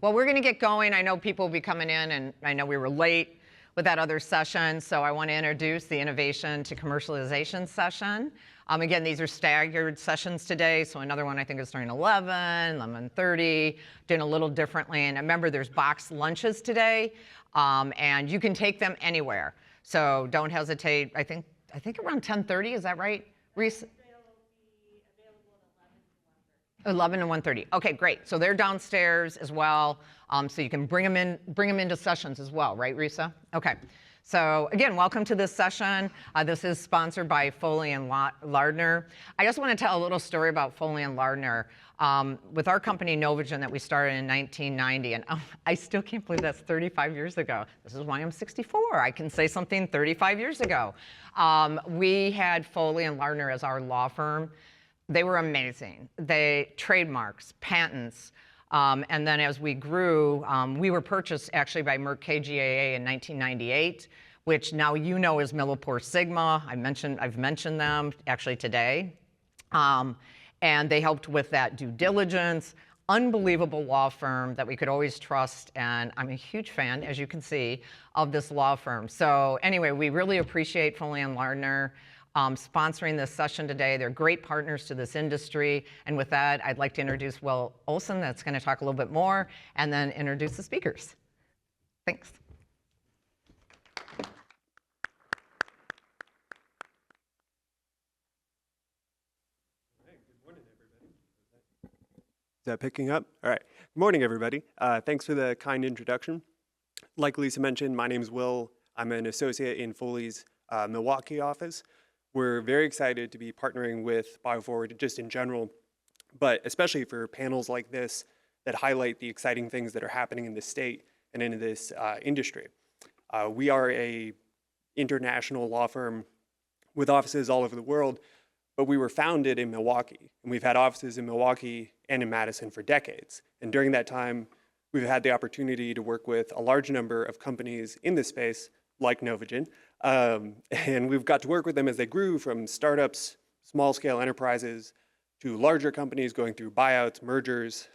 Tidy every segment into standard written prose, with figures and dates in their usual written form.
Well, we're going to get going. I know people will be coming in, and I know we were late with that other session, so I want to introduce the Innovation to Commercialization session. Again, these are staggered sessions today, so another one I think is starting 11:30, doing a little differently. And remember, there's boxed lunches today, and you can take them anywhere. So don't hesitate. I think around 10:30, is that right, Reese? 11 to 1:30. Okay, great. So they're downstairs as well. So you can bring them into sessions as well, right, Risa? Okay. So again, welcome to this session. This is sponsored by Foley and Lardner. I just want to tell a little story about Foley and Lardner. With our company, Novogen, that we started in 1990, and I still can't believe that's 35 years ago. This is why I'm 64. I can say something 35 years ago. We had Foley and Lardner as our law firm. They were amazing. They trademarks, patents, and then as we grew, we were purchased actually by Merck KGaA in 1998, which now you know is MilliporeSigma. I've mentioned them actually today, and they helped with that due diligence. Unbelievable law firm that we could always trust, and I'm a huge fan, as you can see, of this law firm. So anyway, we really appreciate Foley and Lardner sponsoring this session today. They're great partners to this industry. And with that, I'd like to introduce Will Olson, that's going to talk a little bit more, and then introduce the speakers. Thanks. Good morning, everybody. Is that picking up? All right. Good morning, everybody. Thanks for the kind introduction. Like Lisa mentioned, my name is Will. I'm an associate in Foley's Milwaukee office. We're very excited to be partnering with BioForward just in general, but especially for panels like this that highlight the exciting things that are happening in this state and in this industry. We are a international law firm with offices all over the world, but we were founded in Milwaukee, and we've had offices in Milwaukee and in Madison for decades. And during that time, we've had the opportunity to work with a large number of companies in this space, like Novogen, and we've got to work with them as they grew from startups, small-scale enterprises, to larger companies going through buyouts, mergers,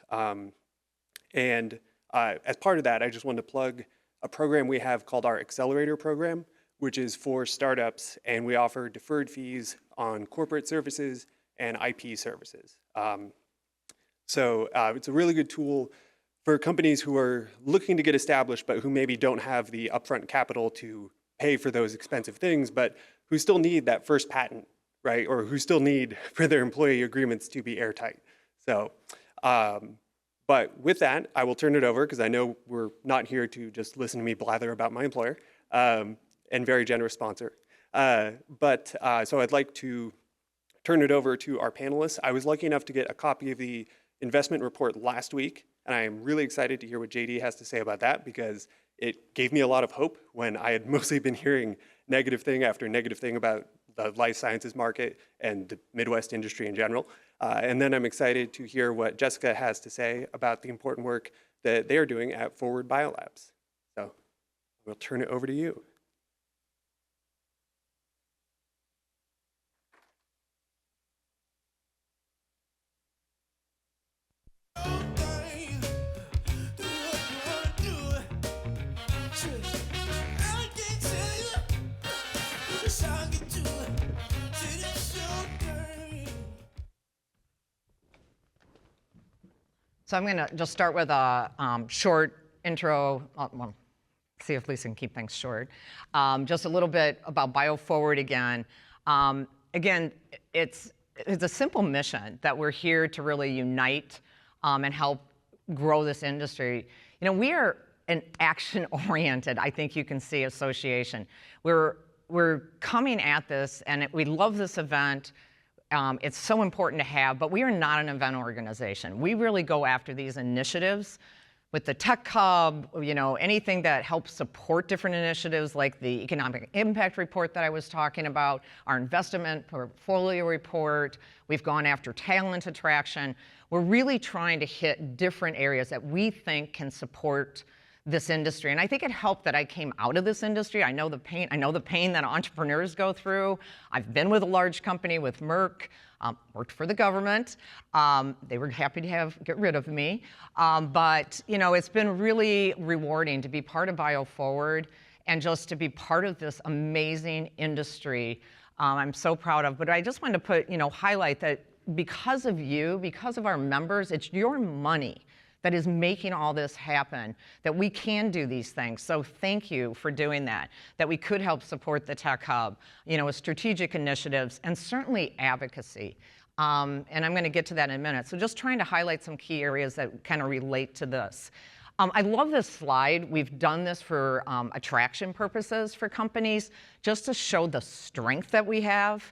and as part of that, I just wanted to plug a program we have called our Accelerator Program, which is for startups, and we offer deferred fees on corporate services and IP services. So it's a really good tool for companies who are looking to get established, but who maybe don't have the upfront capital to pay for those expensive things, but who still need that first patent, right? Or who still need for their employee agreements to be airtight. So, but with that, I will turn it over, because I know we're not here to just listen to me blather about my employer, and very generous sponsor. So I'd like to turn it over to our panelists. I was lucky enough to get a copy of the investment report last week, and I am really excited to hear what JD has to say about that, because it gave me a lot of hope when I had mostly been hearing negative thing after negative thing about the life sciences market and the Midwest industry in general. And then I'm excited to hear what Jessica has to say about the important work that they're doing at Forward BIOLABS. So we'll turn it over to you. So I'm going to just start with a short intro. Well, see if Lisa can keep things short. Just a little bit about BioForward again. Again, it's a simple mission that we're here to really unite and help grow this industry. You know, we are an action-oriented, I think you can see, association. We're coming at this, and we love this event. It's so important to have, but we are not an event organization. We really go after these initiatives with the Tech Hub, you know, anything that helps support different initiatives like the Economic Impact Report that I was talking about, our investment portfolio report. We've gone after talent attraction. We're really trying to hit different areas that we think can support this industry. And I think it helped that I came out of this industry. I know the pain. I know the pain that entrepreneurs go through. I've been with a large company with Merck, worked for the government. They were happy to get rid of me. But it's been really rewarding to be part of BioForward and just to be part of this amazing industry. I'm so proud of. But I just wanted to highlight that because of you, because of our members, it's your money that is making all this happen, that we can do these things. So thank you for doing that we could help support the Tech Hub, with strategic initiatives and certainly advocacy. And I'm going to get to that in a minute. So just trying to highlight some key areas that kind of relate to this. I love this slide. We've done this for attraction purposes for companies, just to show the strength that we have.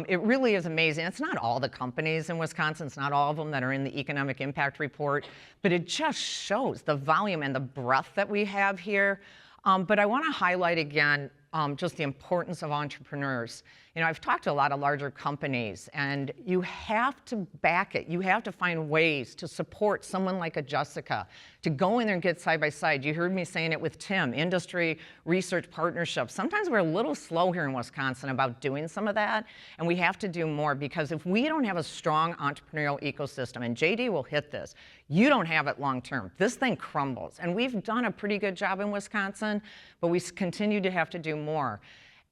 It really is amazing. It's not all the companies in Wisconsin. It's not all of them that are in the Economic Impact Report, but it just shows the volume and the breadth that we have here. But I want to highlight again just the importance of entrepreneurs. I've talked to a lot of larger companies, and you have to back it. You have to find ways to support someone like a Jessica, to go in there and get side by side. You heard me saying it with Tim, industry research partnerships. Sometimes we're a little slow here in Wisconsin about doing some of that, and we have to do more, because if we don't have a strong entrepreneurial ecosystem, and JD will hit this, you don't have it long term. This thing crumbles. And we've done a pretty good job in Wisconsin, but we continue to have to do more.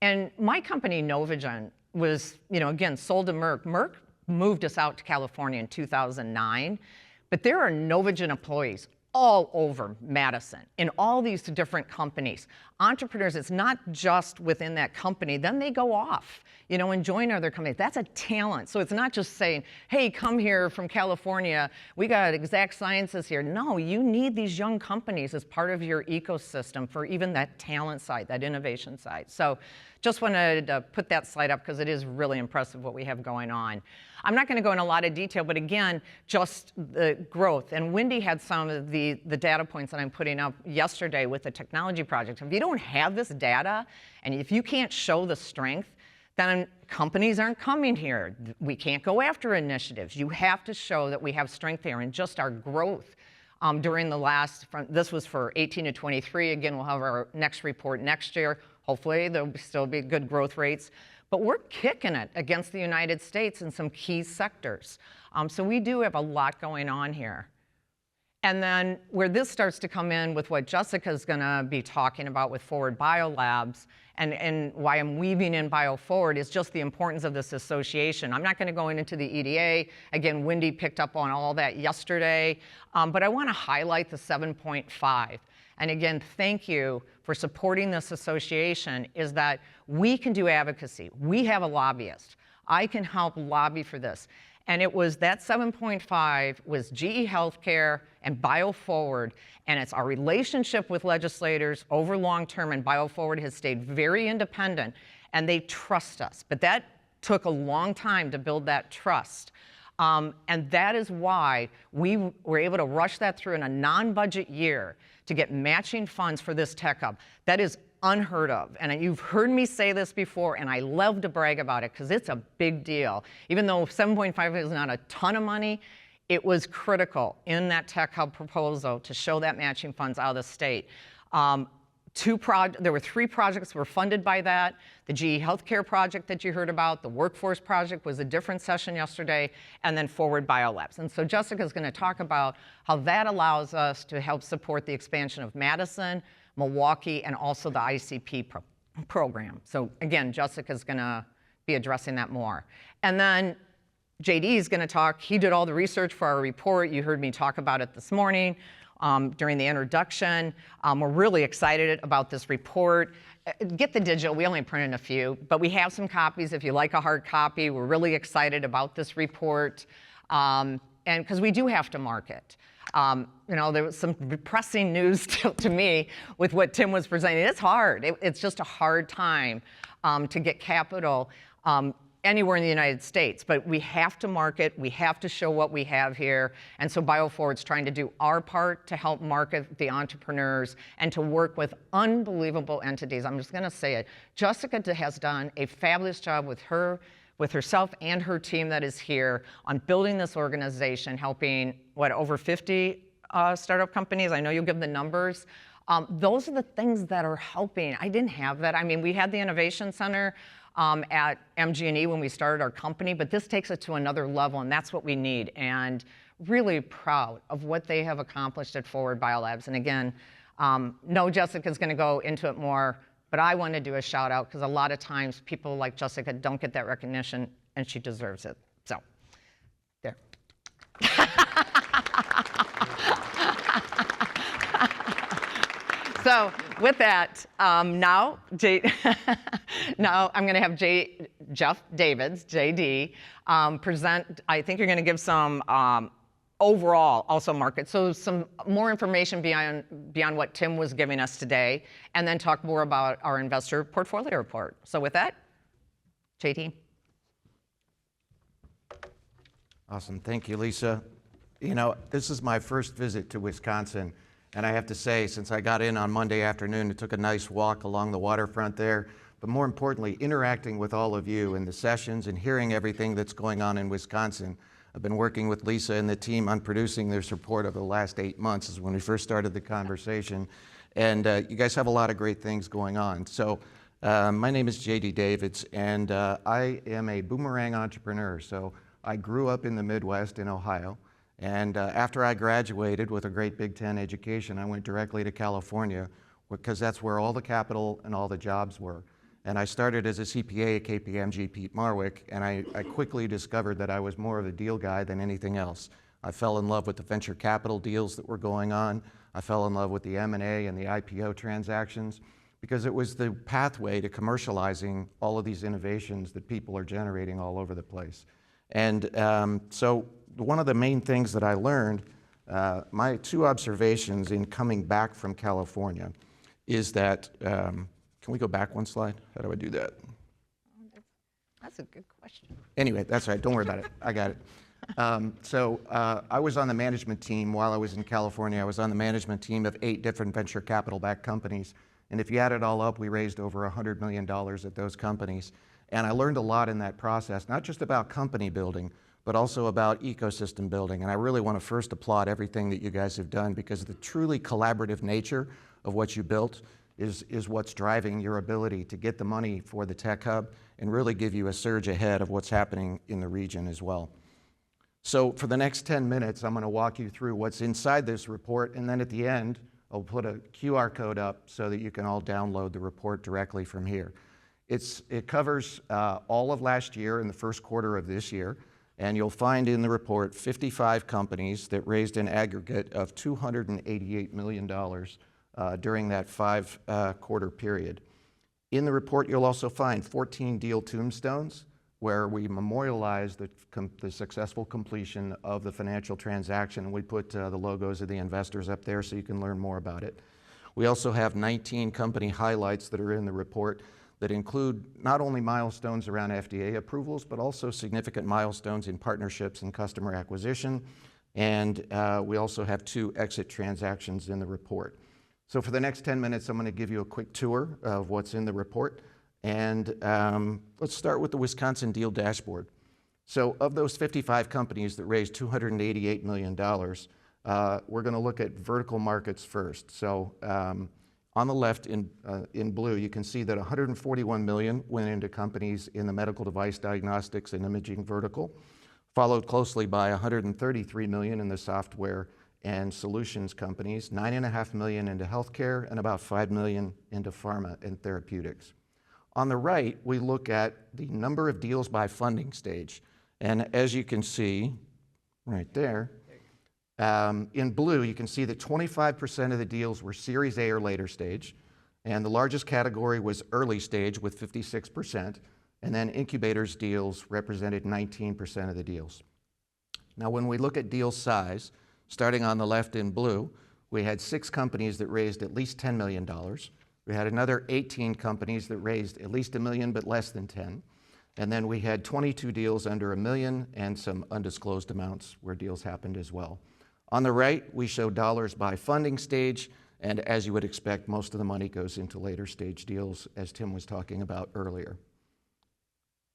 And my company, Novagen, was, again, sold to Merck. Merck moved us out to California in 2009, but there are Novagen employees all over Madison in all these different companies. Entrepreneurs, it's not just within that company. Then they go off, and join other companies. That's a talent. So it's not just saying, hey, come here from California. We got Exact Sciences here. No, you need these young companies as part of your ecosystem for even that talent side, that innovation side. So just wanted to put that slide up because it is really impressive what we have going on. I'm not going to go in a lot of detail, but again, just the growth. And Wendy had some of the data points that I'm putting up yesterday with the technology project. If you don't have this data, and if you can't show the strength, then companies aren't coming here. We can't go after initiatives. You have to show that we have strength there, and just our growth during the last, this was for 18 to 23. Again, we'll have our next report next year. Hopefully, there'll still be good growth rates. But we're kicking it against the United States in some key sectors. So we do have a lot going on here. And then where this starts to come in with what Jessica's going to be talking about with Forward BIOLABS, and why I'm weaving in BioForward, is just the importance of this association. I'm not going to go into the EDA. Again, Wendy picked up on all that yesterday. But I want to highlight the 7.5. And again, thank you for supporting this association, is that we can do advocacy. We have a lobbyist. I can help lobby for this. And it was that 7.5 was GE Healthcare and BioForward, and it's our relationship with legislators over long term, and BioForward has stayed very independent, and they trust us. But that took a long time to build that trust. And that is why we were able to rush that through in a non-budget year to get matching funds for this Tech Hub. That is unheard of. And you've heard me say this before, and I love to brag about it because it's a big deal. Even though 7.5 is not a ton of money, it was critical in that Tech Hub proposal to show that matching funds out of the state. There were 3 projects were funded by that. The GE Healthcare project that you heard about, the Workforce project was a different session yesterday, and then Forward BIOLABS. And so Jessica's going to talk about how that allows us to help support the expansion of Madison, Milwaukee, and also the ICP program. So again, Jessica's going to be addressing that more. And then JD is going to talk. He did all the research for our report. You heard me talk about it this morning during the introduction. We're really excited about this report. Get the digital. We only printed a few, but we have some copies if you like a hard copy. We're really excited about this report, and because we do have to market. There was some depressing news to me with what Tim was presenting. It's hard. It's just a hard time to get capital anywhere in the United States. But we have to market. We have to show what we have here. And so BioForward's trying to do our part to help market the entrepreneurs and to work with unbelievable entities. I'm just going to say it. Jessica has done a fabulous job with herself and her team that is here on building this organization, helping, over 50 startup companies. I know you'll give the numbers. Those are the things that are helping. I didn't have that. I mean, we had the Innovation Center at MG&E when we started our company, but this takes it to another level, and that's what we need. And really proud of what they have accomplished at Forward BIOLABS. And again, no, Jessica's going to go into it more, but I want to do a shout out because a lot of times people like Jessica don't get that recognition, and she deserves it. So, there. So with that, now I'm going to have Jeff Davids, JD, present. I think you're going to give some overall also market, so some more information beyond what Tim was giving us today, and then talk more about our investor portfolio report. So with that, JD. Awesome. Thank you, Lisa. You know, this is my first visit to Wisconsin. And I have to say, since I got in on Monday afternoon, I took a nice walk along the waterfront there. But more importantly, interacting with all of you in the sessions and hearing everything that's going on in Wisconsin. I've been working with Lisa and the team on producing this report over the last 8 months, is when we first started the conversation. And you guys have a lot of great things going on. So my name is JD Davids, and I am a boomerang entrepreneur. So I grew up in the Midwest in Ohio. And after I graduated with a great Big Ten education, I went directly to California because that's where all the capital and all the jobs were. And I started as a CPA at KPMG Pete Marwick, and I quickly discovered that I was more of a deal guy than anything else. I fell in love with the venture capital deals that were going on. I fell in love with the M&A and the IPO transactions because it was the pathway to commercializing all of these innovations that people are generating all over the place. And so one of the main things that I learned, my two observations in coming back from California is that, can we go back one slide? How do I do that? That's a good question. Anyway, that's all right, don't worry about it, I got it. I was on the management team while I was in California. I was on the management team of 8 different venture capital-backed companies. And if you add it all up, we raised over $100 million at those companies. And I learned a lot in that process, not just about company building, but also about ecosystem building. And I really want to first applaud everything that you guys have done, because the truly collaborative nature of what you built is what's driving your ability to get the money for the Tech Hub and really give you a surge ahead of what's happening in the region as well. So for the next 10 minutes, I'm going to walk you through what's inside this report, and then at the end, I'll put a QR code up so that you can all download the report directly from here. It covers all of last year and the first quarter of this year, and you'll find in the report 55 companies that raised an aggregate of $288 million during that 5-quarter period. In the report, you'll also find 14 deal tombstones where we memorialize the successful completion of the financial transaction, and we put the logos of the investors up there so you can learn more about it. We also have 19 company highlights that are in the report that include not only milestones around FDA approvals, but also significant milestones in partnerships and customer acquisition. And we also have 2 exit transactions in the report. So for the next 10 minutes, I'm going to give you a quick tour of what's in the report. And let's start with the Wisconsin Deal Dashboard. So of those 55 companies that raised $288 million, we're going to look at vertical markets first. So on the left in blue, you can see that $141 million went into companies in the medical device diagnostics and imaging vertical, followed closely by $133 million in the software and solutions companies, $9.5 million into healthcare, and about $5 million into pharma and therapeutics. On the right, we look at the number of deals by funding stage. And as you can see right there, in blue, you can see that 25% of the deals were Series A or later stage, and the largest category was early stage with 56%, and then incubators deals represented 19% of the deals. Now, when we look at deal size, starting on the left in blue, we had 6 companies that raised at least $10 million. We had another 18 companies that raised at least $1 million but less than 10. And then we had 22 deals under $1 million and some undisclosed amounts where deals happened as well. On the right, we show dollars by funding stage, and as you would expect, most of the money goes into later stage deals, as Tim was talking about earlier.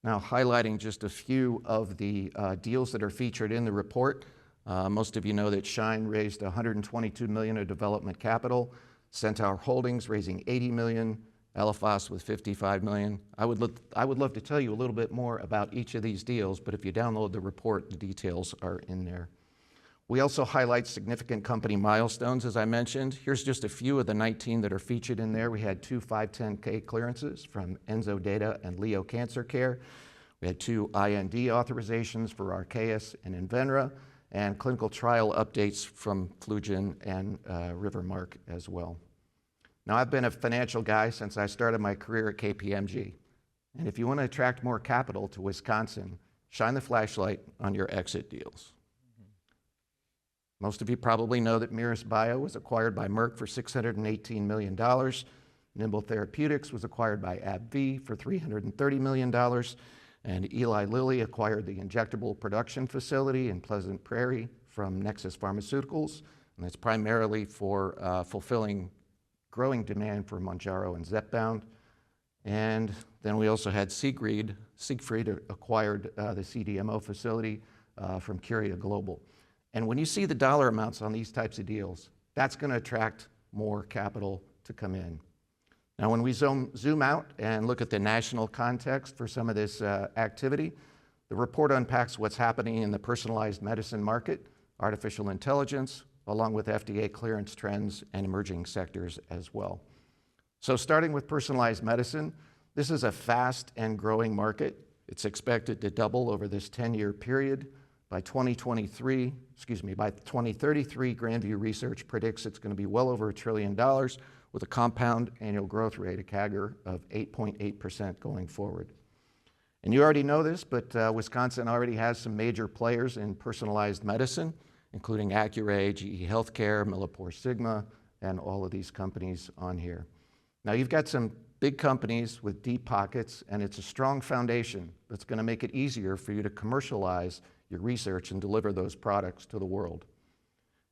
Now, highlighting just a few of the deals that are featured in the report. Most of you know that Shine raised $122 million of development capital. Centaur Holdings raising 80 million, Elephas with 55 million. I would love to tell you a little bit more about each of these deals, but if you download the report, the details are in there. We also highlight significant company milestones, as I mentioned. Here's just a few of the 19 that are featured in there. We had 2 510(k) clearances from Enzo Data and Leo Cancer Care. We had 2 IND authorizations for Archaeus and Invenra, and clinical trial updates from Flugen and Rivermark as well. Now, I've been a financial guy since I started my career at KPMG. And if you want to attract more capital to Wisconsin, shine the flashlight on your exit deals. Most of you probably know that Mirus Bio was acquired by Merck for $618 million. Nimble Therapeutics was acquired by AbbVie for $330 million. And Eli Lilly acquired the injectable production facility in Pleasant Prairie from Nexus Pharmaceuticals. And that's primarily for fulfilling growing demand for Mounjaro and Zepbound. And then we also had Siegfried acquired the CDMO facility from Curia Global. And when you see the dollar amounts on these types of deals, that's going to attract more capital to come in. Now, when we zoom out and look at the national context for some of this activity, the report unpacks what's happening in the personalized medicine market, artificial intelligence, along with FDA clearance trends and emerging sectors as well. So starting with personalized medicine, this is a fast and growing market. It's expected to double over this 10-year period. By 2033, Grandview Research predicts it's going to be well over $1 trillion with a compound annual growth rate, a CAGR, of 8.8% going forward. And you already know this, but Wisconsin already has some major players in personalized medicine, including Accuray, GE Healthcare, MilliporeSigma, and all of these companies on here. Now, you've got some big companies with deep pockets, and it's a strong foundation that's going to make it easier for you to commercialize your research and deliver those products to the world.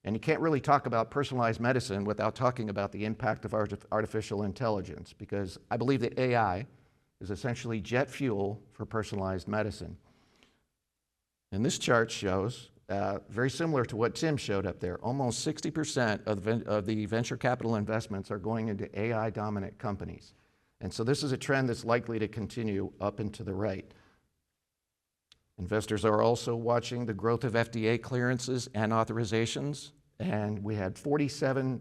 And you can't really talk about personalized medicine without talking about the impact of artificial intelligence, because I believe that AI is essentially jet fuel for personalized medicine. And this chart shows, very similar to what Tim showed up there, almost 60% of the venture capital investments are going into AI-dominant companies. And so this is a trend that's likely to continue up and to the right. Investors are also watching the growth of FDA clearances and authorizations, and we had 47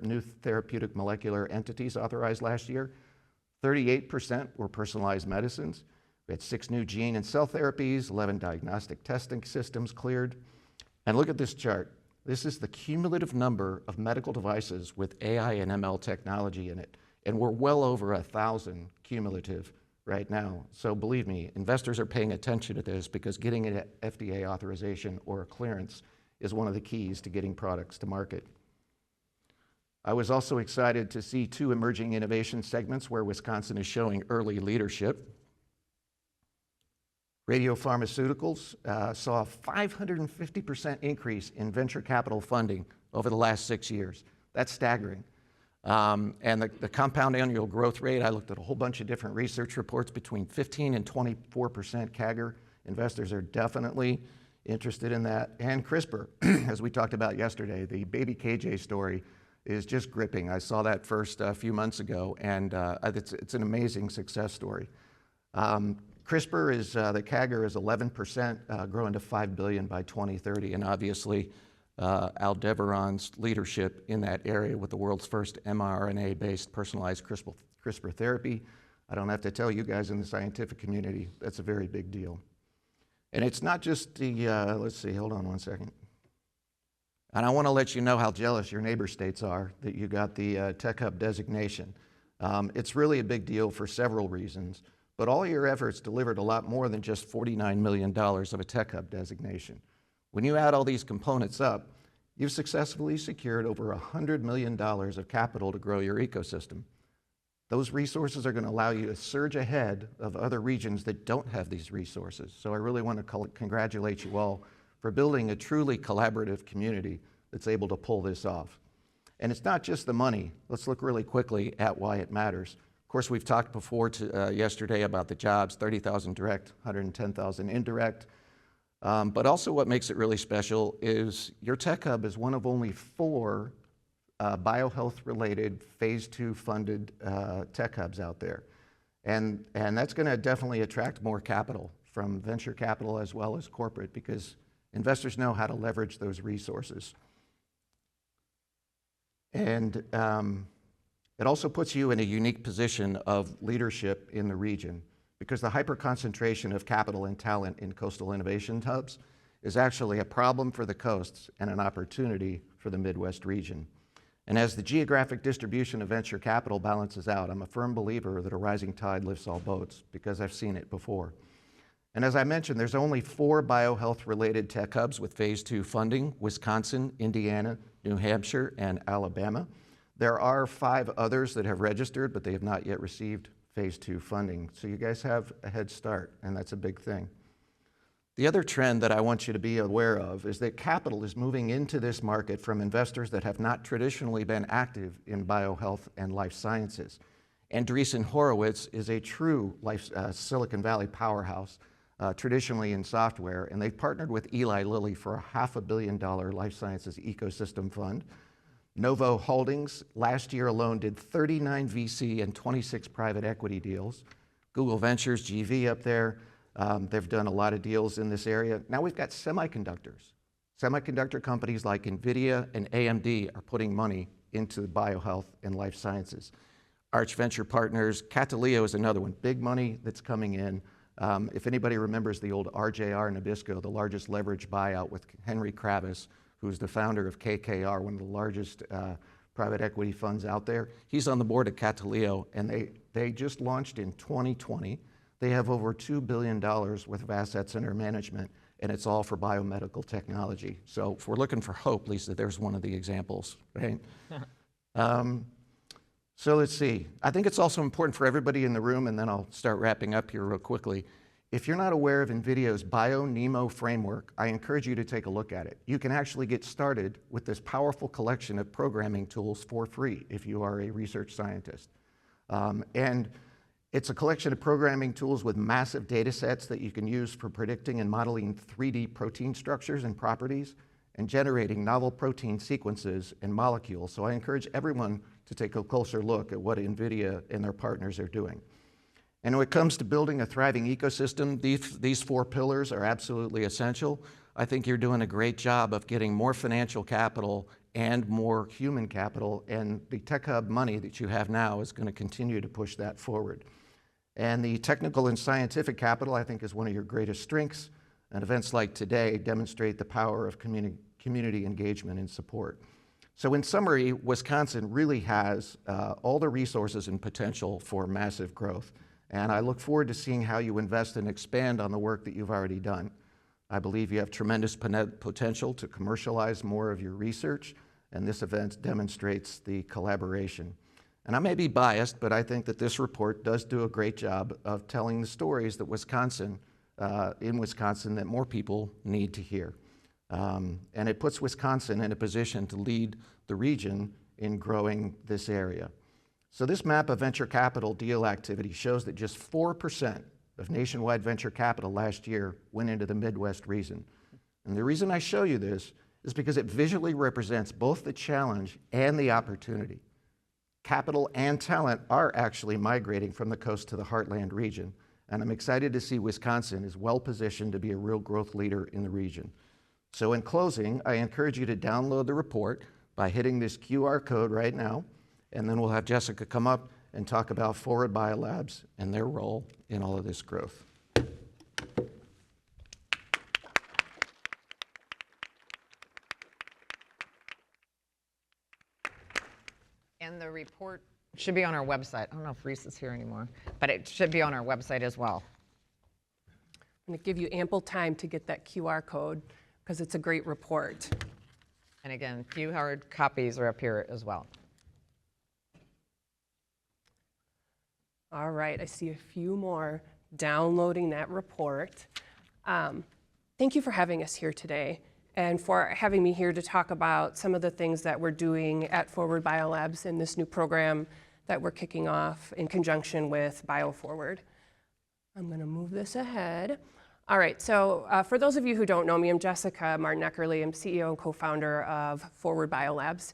new therapeutic molecular entities authorized last year. 38% were personalized medicines. We had 6 new gene and cell therapies, 11 diagnostic testing systems cleared. And look at this chart. This is the cumulative number of medical devices with AI and ML technology in it, and we're well over 1,000 cumulative right now. So believe me, investors are paying attention to this because getting an FDA authorization or a clearance is one of the keys to getting products to market. I was also excited to see 2 emerging innovation segments where Wisconsin is showing early leadership. Radiopharmaceuticals saw a 550% increase in venture capital funding over the last 6 years. That's staggering. And the compound annual growth rate, I looked at a whole bunch of different research reports, between 15 and 24% CAGR. Investors are definitely interested in that. And CRISPR, as we talked about yesterday, the baby KJ story is just gripping. I saw that first a few months ago, and it's an amazing success story. CRISPR is, the CAGR is 11%, growing to $5 billion by 2030, and obviously Aldebaran's leadership in that area with the world's first mRNA-based personalized CRISPR therapy. I don't have to tell you guys in the scientific community, that's a very big deal. And it's not just the, let's see, hold on one second. And I want to let you know how jealous your neighbor states are that you got the Tech Hub designation. It's really a big deal for several reasons, but all your efforts delivered a lot more than just $49 million of a Tech Hub designation. When you add all these components up, you've successfully secured over $100 million of capital to grow your ecosystem. Those resources are going to allow you to surge ahead of other regions that don't have these resources. So I really want to congratulate you all for building a truly collaborative community that's able to pull this off. And it's not just the money. Let's look really quickly at why it matters. Of course, we've talked before yesterday about the jobs, 30,000 direct, 110,000 indirect. But also what makes it really special is your Tech Hub is one of only 4 biohealth-related phase 2 funded tech hubs out there. And that's going to definitely attract more capital from venture capital as well as corporate, because investors know how to leverage those resources. And it also puts you in a unique position of leadership in the region, because the hyper-concentration of capital and talent in coastal innovation hubs is actually a problem for the coasts and an opportunity for the Midwest region. And as the geographic distribution of venture capital balances out, I'm a firm believer that a rising tide lifts all boats, because I've seen it before. And as I mentioned, there's only 4 biohealth-related tech hubs with phase 2 funding: Wisconsin, Indiana, New Hampshire, and Alabama. There are 5 others that have registered, but they have not yet received phase 2 funding. So you guys have a head start, and that's a big thing. The other trend that I want you to be aware of is that capital is moving into this market from investors that have not traditionally been active in biohealth and life sciences. Andreessen Horowitz is a true Silicon Valley powerhouse, traditionally in software, and they've partnered with Eli Lilly for a $500 million life sciences ecosystem fund. Novo Holdings last year alone did 39 VC and 26 private equity deals. Google Ventures, GV up there, they've done a lot of deals in this area. Now we've got semiconductors. Semiconductor companies like NVIDIA and AMD are putting money into biohealth and life sciences. Arch Venture Partners, Cataleo is another one, big money that's coming in. If anybody remembers the old RJR Nabisco, the largest leverage buyout with Henry Kravis, who's the founder of KKR, one of the largest private equity funds out there. He's on the board of Cataleo, and they just launched in 2020. They have over $2 billion worth of assets under management, and it's all for biomedical technology. So if we're looking for hope, Lisa, there's one of the examples, right? So let's see. I think it's also important for everybody in the room, and then I'll start wrapping up here real quickly. If you're not aware of NVIDIA's BioNeMo framework, I encourage you to take a look at it. You can actually get started with this powerful collection of programming tools for free if you are a research scientist. And it's a collection of programming tools with massive data sets that you can use for predicting and modeling 3D protein structures and properties and generating novel protein sequences and molecules. So I encourage everyone to take a closer look at what NVIDIA and their partners are doing. And when it comes to building a thriving ecosystem, these 4 pillars are absolutely essential. I think you're doing a great job of getting more financial capital and more human capital, and the Tech Hub money that you have now is going to continue to push that forward. And the technical and scientific capital, I think, is one of your greatest strengths, and events like today demonstrate the power of community engagement and support. So in summary, Wisconsin really has all the resources and potential for massive growth. And I look forward to seeing how you invest and expand on the work that you've already done. I believe you have tremendous potential to commercialize more of your research, and this event demonstrates the collaboration. And I may be biased, but I think that this report does do a great job of telling the stories that in Wisconsin that more people need to hear. And it puts Wisconsin in a position to lead the region in growing this area. So this map of venture capital deal activity shows that just 4% of nationwide venture capital last year went into the Midwest region. And the reason I show you this is because it visually represents both the challenge and the opportunity. Capital and talent are actually migrating from the coast to the heartland region, and I'm excited to see Wisconsin is well positioned to be a real growth leader in the region. So in closing, I encourage you to download the report by hitting this QR code right now, and then we'll have Jessica come up and talk about Forward BIOLABS and their role in all of this growth. And the report should be on our website. I don't know if Reese is here anymore, but it should be on our website as well. I'm going to give you ample time to get that QR code because it's a great report. And again, a few hard copies are up here as well. All right, I see a few more downloading that report. Thank you for having us here today and for having me here to talk about some of the things that we're doing at Forward BIOLABS in this new program that we're kicking off in conjunction with BioForward. I'm going to move this ahead. All right, so for those of you who don't know me, I'm Jessica Martin Eckerly. I'm CEO and co-founder of Forward BIOLABS.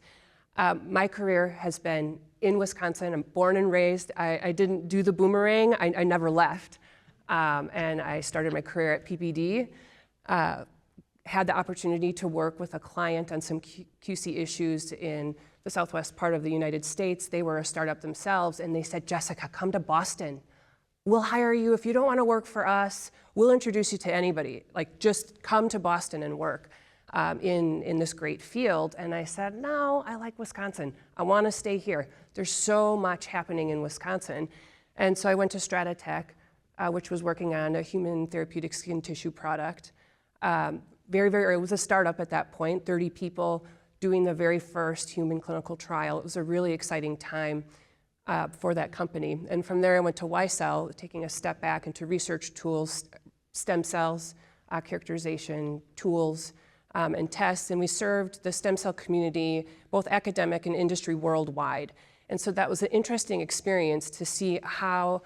My career has been in Wisconsin. I'm born and raised. I didn't do the boomerang. I never left. And I started my career at PPD. Had the opportunity to work with a client on some QC issues in the southwest part of the United States. They were a startup themselves, and they said, Jessica, come to Boston. We'll hire you. If you don't want to work for us, we'll introduce you to anybody. Like, just come to Boston and work in this great field. And I said, no, I like Wisconsin. I want to stay here. There's so much happening in Wisconsin. And so I went to Stratitech, which was working on a human therapeutic skin tissue product. It was a startup at that point, 30 people doing the very first human clinical trial. It was a really exciting time for that company. And from there I went to YCell, taking a step back into research tools, stem cells, characterization tools, and tests. And we served the stem cell community, both academic and industry worldwide. And so that was an interesting experience to see how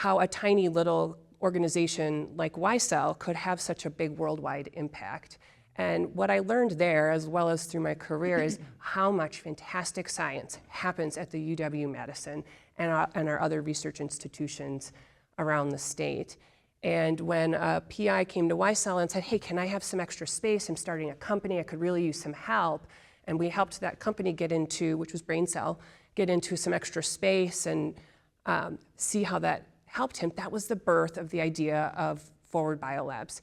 a tiny little organization like YCell could have such a big worldwide impact. And what I learned there, as well as through my career, is how much fantastic science happens at the UW-Madison and our other research institutions around the state. And when a PI came to YCell and said, hey, can I have some extra space? I'm starting a company, I could really use some help. And we helped that company get into, which was BrainCell, get into some extra space and see how that helped him. That was the birth of the idea of Forward BIOLABS.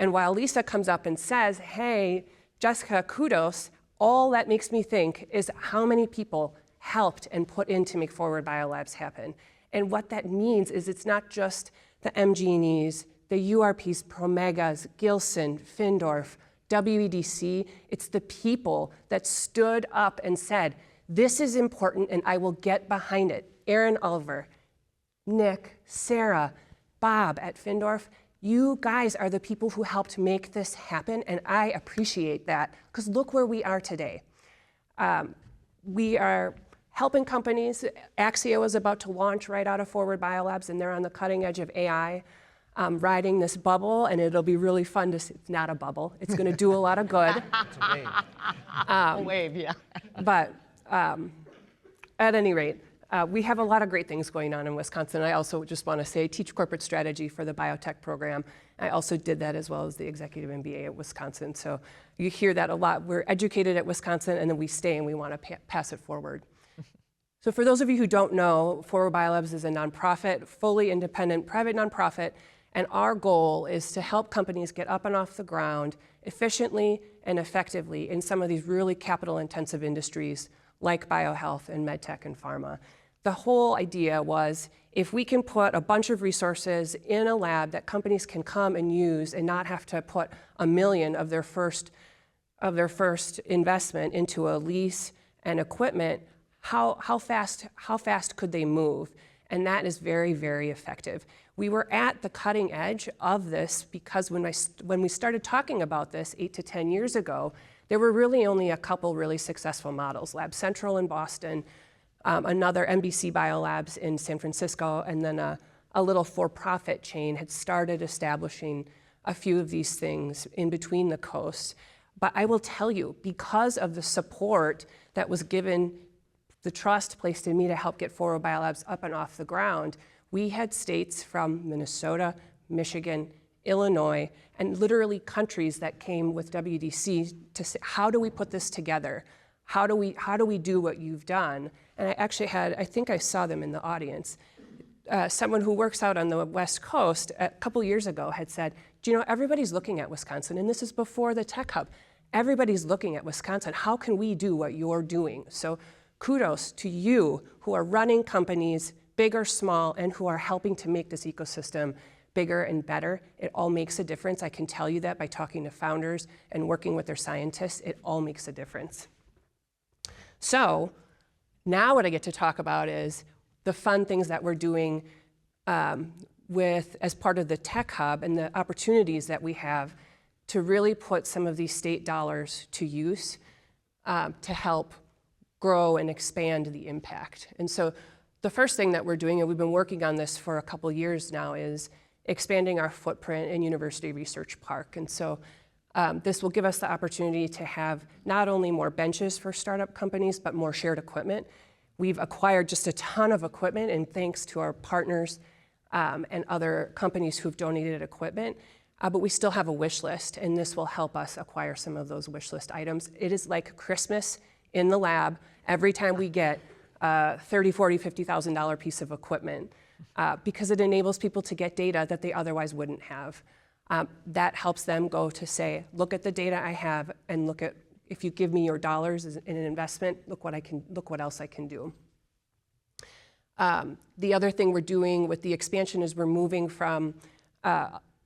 And while Lisa comes up and says, hey, Jessica, kudos, all that makes me think is how many people helped and put in to make Forward BIOLABS happen. And what that means is it's not just the MGEs, the URPs, Promegas, Gilson, Findorf, WEDC, it's the people that stood up and said, this is important and I will get behind it. Aaron Oliver, Nick, Sarah, Bob at Findorf, you guys are the people who helped make this happen, and I appreciate that, because look where we are today. We are helping companies. Axio is about to launch right out of Forward BIOLABS, and they're on the cutting edge of AI, riding this bubble, and it'll be really fun to see. It's not a bubble. It's going to do a lot of good. It's a wave. A wave, yeah. But at any rate, we have a lot of great things going on in Wisconsin. I also just want to say, teach corporate strategy for the biotech program. I also did that as well as the executive MBA at Wisconsin. So you hear that a lot. We're educated at Wisconsin, and then we stay and we want to pass it forward. So for those of you who don't know, Forward BIOLABS is a nonprofit, fully independent, private nonprofit, and our goal is to help companies get up and off the ground efficiently and effectively in some of these really capital-intensive industries like biohealth and medtech and pharma. The whole idea was, if we can put a bunch of resources in a lab that companies can come and use and not have to put $1 million of their first investment into a lease and equipment, how fast could they move? And that is very, very effective. We were at the cutting edge of this because when we started talking about this 8 to 10 years ago, there were really only a couple really successful models. Lab Central in Boston, another NBC BioLabs in San Francisco, and then a little for-profit chain had started establishing a few of these things in between the coasts. But I will tell you, because of the support that was given, the trust placed in me to help get Forward BIOLABS up and off the ground, we had states from Minnesota, Michigan, Illinois, and literally countries that came with WDC to say, how do we put this together? How do we do what you've done? And I actually had, I think I saw them in the audience, someone who works out on the West Coast a couple years ago had said, do you know, everybody's looking at Wisconsin, and this is before the Tech Hub. Everybody's looking at Wisconsin. How can we do what you're doing? So kudos to you who are running companies, big or small, and who are helping to make this ecosystem bigger and better. It all makes a difference. I can tell you that by talking to founders and working with their scientists. It all makes a difference. So now what I get to talk about is the fun things that we're doing as part of the Tech Hub and the opportunities that we have to really put some of these state dollars to use to help grow and expand the impact. And so the first thing that we're doing, and we've been working on this for a couple years now, is expanding our footprint in University Research Park. And so This will give us the opportunity to have not only more benches for startup companies, but more shared equipment. We've acquired just a ton of equipment, and thanks to our partners and other companies who've donated equipment, but we still have a wish list, and this will help us acquire some of those wish list items. It is like Christmas in the lab every time we get a $30,000, $40,000, $50,000 piece of equipment because it enables people to get data that they otherwise wouldn't have. That helps them go to say, look at the data I have and look at, if you give me your dollars in an investment, look what else I can do. The other thing we're doing with the expansion is we're moving from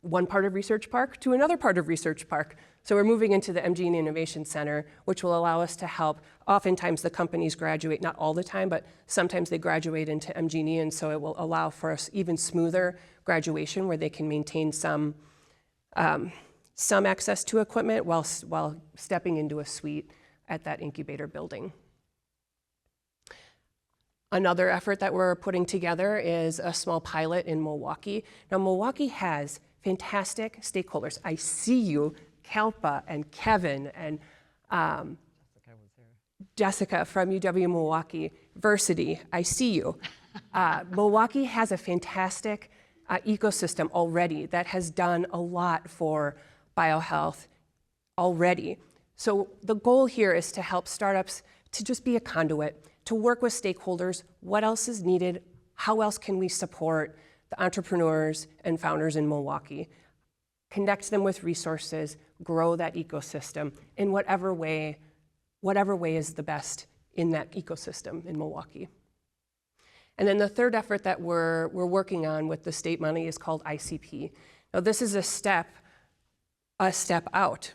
one part of Research Park to another part of Research Park. So we're moving into the MG and Innovation Center, which will allow us to help. Oftentimes the companies graduate, not all the time, but sometimes they graduate into MG&E, and so it will allow for us even smoother graduation where they can maintain some access to equipment while stepping into a suite at that incubator building. Another effort that we're putting together is a small pilot in Milwaukee. Now, Milwaukee has fantastic stakeholders. I see you, Kalpa and Kevin and Jessica from UW Milwaukee Versity. I see you. Milwaukee has a fantastic ecosystem already that has done a lot for biohealth already. So the goal here is to help startups to just be a conduit, to work with stakeholders. What else is needed? How else can we support the entrepreneurs and founders in Milwaukee? Connect them with resources, grow that ecosystem in whatever way is the best in that ecosystem in Milwaukee. And then the third effort that we're working on with the state money is called ICP. Now this is a step out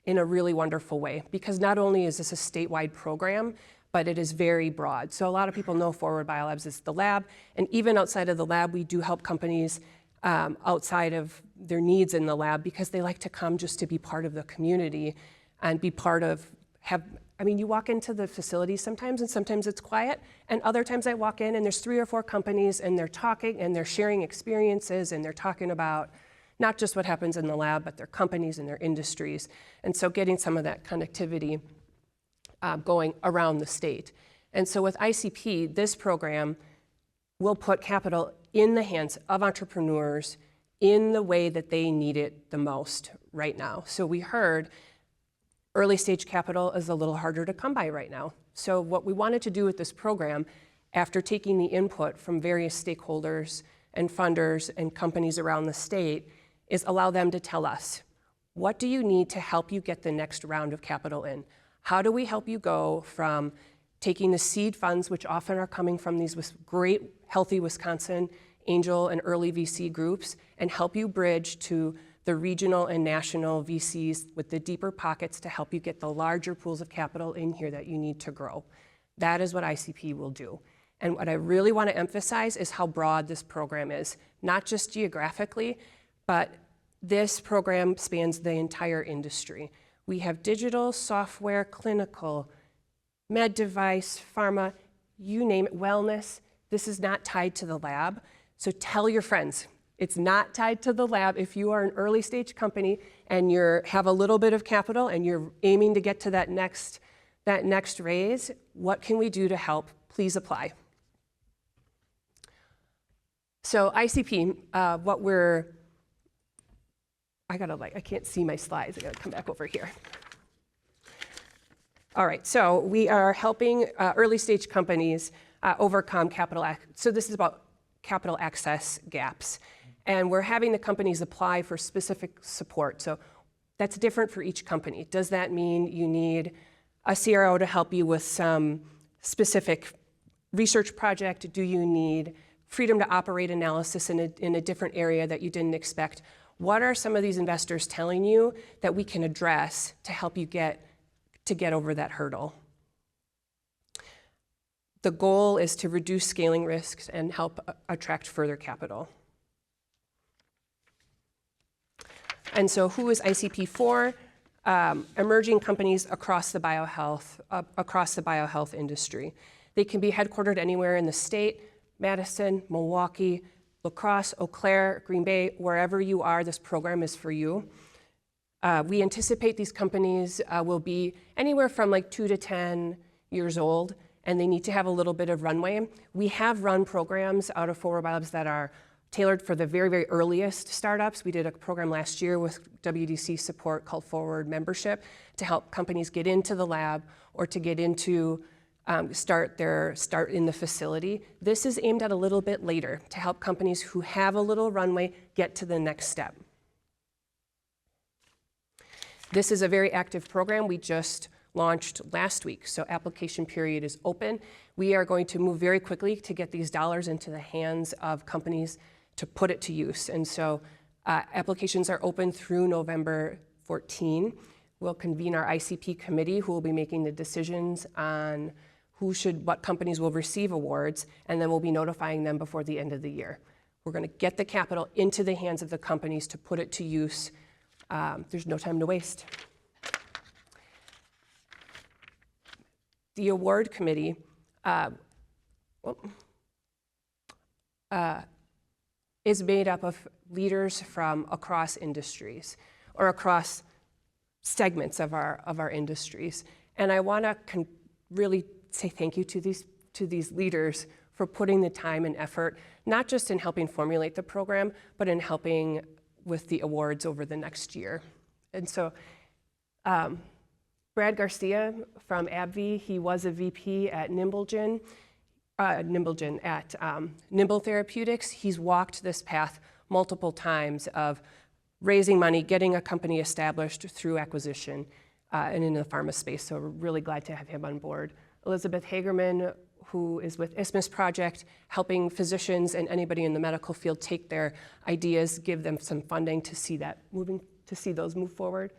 in a really wonderful way, because not only is this a statewide program, but it is very broad. So a lot of people know Forward BIOLABS is the lab, and even outside of the lab, we do help companies outside of their needs in the lab because they like to come just to be part of the community and be part of, you walk into the facility sometimes and sometimes it's quiet, and other times I walk in and there's 3 or 4 companies and they're talking and they're sharing experiences and they're talking about not just what happens in the lab, but their companies and their industries. And so getting some of that connectivity going around the state. And so with ICP, this program will put capital in the hands of entrepreneurs in the way that they need it the most right now. So we heard early stage capital is a little harder to come by right now. So what we wanted to do with this program, after taking the input from various stakeholders and funders and companies around the state, is allow them to tell us, what do you need to help you get the next round of capital in? How do we help you go from taking the seed funds, which often are coming from these great, healthy Wisconsin angel and early VC groups, and help you bridge to the regional and national VCs with the deeper pockets to help you get the larger pools of capital in here that you need to grow? That is what ICP will do. And what I really want to emphasize is how broad this program is, not just geographically, but this program spans the entire industry. We have digital, software, clinical, med device, pharma, you name it, wellness. This is not tied to the lab. So tell your friends, it's not tied to the lab. If you are an early stage company and you have a little bit of capital and you're aiming to get to that next raise, what can we do to help? Please apply. So ICP, I can't see my slides. I gotta come back over here. All right, so we are helping early stage companies overcome so this is about capital access gaps. And we're having the companies apply for specific support. So that's different for each company. Does that mean you need a CRO to help you with some specific research project? Do you need freedom to operate analysis in a different area that you didn't expect? What are some of these investors telling you that we can address to help you get over that hurdle? The goal is to reduce scaling risks and help attract further capital. And so who is ICP for? Emerging companies across the biohealth industry. They can be headquartered anywhere in the state, Madison, Milwaukee, La Crosse, Eau Claire, Green Bay, wherever you are, this program is for you. We anticipate these companies will be anywhere from like 2 to 10 years old, and they need to have a little bit of runway. We have run programs out of Forward BIOLABS that are tailored for the very, very earliest startups. We did a program last year with WDC support called Forward Membership to help companies get into the lab or to get into start in the facility. This is aimed at a little bit later to help companies who have a little runway get to the next step. This is a very active program. We just launched last week, so application period is open. We are going to move very quickly to get these dollars into the hands of companies to put it to use. And so applications are open through November 14. We'll convene our ICP committee who will be making the decisions on what companies will receive awards, and then we'll be notifying them before the end of the year. We're going to get the capital into the hands of the companies to put it to use. There's no time to waste. The award committee is made up of leaders from across industries or across segments of our industries. And I want to really say thank you to these leaders for putting the time and effort, not just in helping formulate the program, but in helping with the awards over the next year. And so Brad Garcia from AbbVie, he was a VP at Nimble Therapeutics. He's walked this path multiple times of raising money, getting a company established through acquisition and in the pharma space. So we're really glad to have him on board. Elizabeth Hagerman, who is with Isthmus Project, helping physicians and anybody in the medical field take their ideas, give them some funding to see those move forward.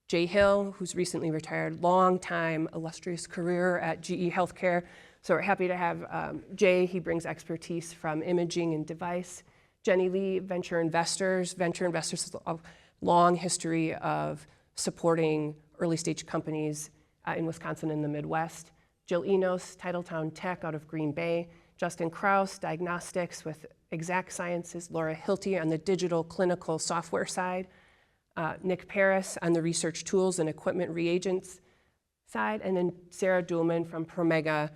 Jay Hill, who's recently retired, long time, illustrious career at GE Healthcare. So we're happy to have Jay. He brings expertise from imaging and device. Jenny Lee, Venture Investors. Venture Investors has a long history of supporting early stage companies in Wisconsin and the Midwest. Jill Enos, Titletown Tech out of Green Bay. Justin Kraus, Diagnostics with Exact Sciences. Laura Hilty on the digital clinical software side. Nick Paris on the research tools and equipment reagents side. And then Sarah Duhlman from Promega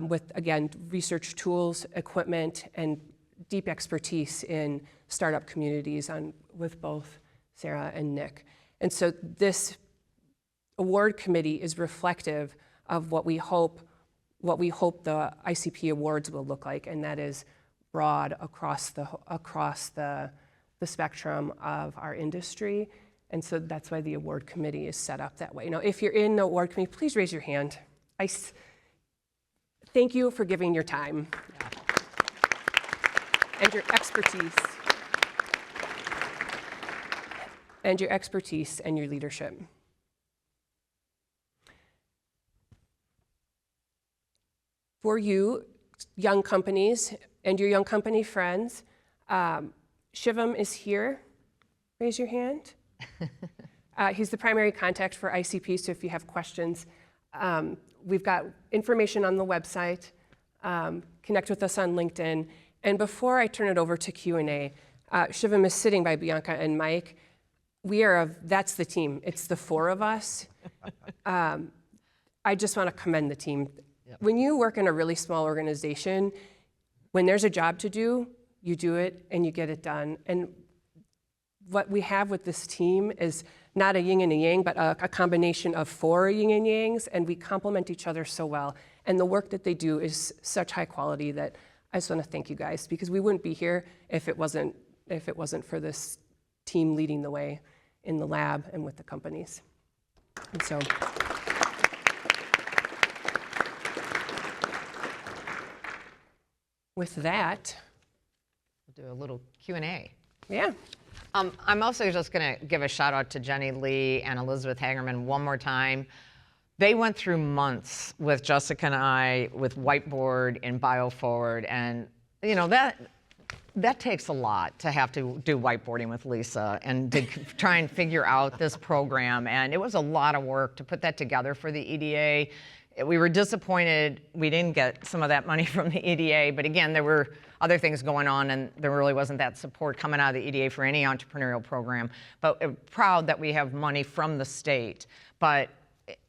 with, again, research tools, equipment, and deep expertise in startup communities with both Sarah and Nick. And so this award committee is reflective of what we hope the ICP awards will look like, and that is broad across the spectrum of our industry. And so that's why the award committee is set up that way. Now, if you're in the award committee, please raise your hand. Thank you for giving your time and your expertise and your leadership. For you, young companies, and your young company friends, Shivam is here. Raise your hand. He's the primary contact for ICP, so if you have questions, we've got information on the website. Connect with us on LinkedIn. And before I turn it over to Q&A, Shivam is sitting by Bianca and Mike. That's the team. It's the four of us. I just want to commend the team. Yep. When you work in a really small organization, when there's a job to do, you do it and you get it done. And what we have with this team is not a yin and a yang, but a combination of four yin and yangs, and we complement each other so well. And the work that they do is such high quality that I just want to thank you guys, because we wouldn't be here if it wasn't for this team leading the way in the lab and with the companies. And so. With that, we'll do a little Q&A. Yeah. I'm also just going to give a shout out to Jenny Lee and Elizabeth Hagerman one more time. They went through months with Jessica and I with Whiteboard and BioForward, and you know that takes a lot to have to do whiteboarding with Lisa and to try and figure out this program. And it was a lot of work to put that together for the EDA. we were disappointed we didn't get some of that money from the EDA, but again, there were other things going on and there really wasn't that support coming out of the EDA for any entrepreneurial program. But we're proud that we have money from the state. But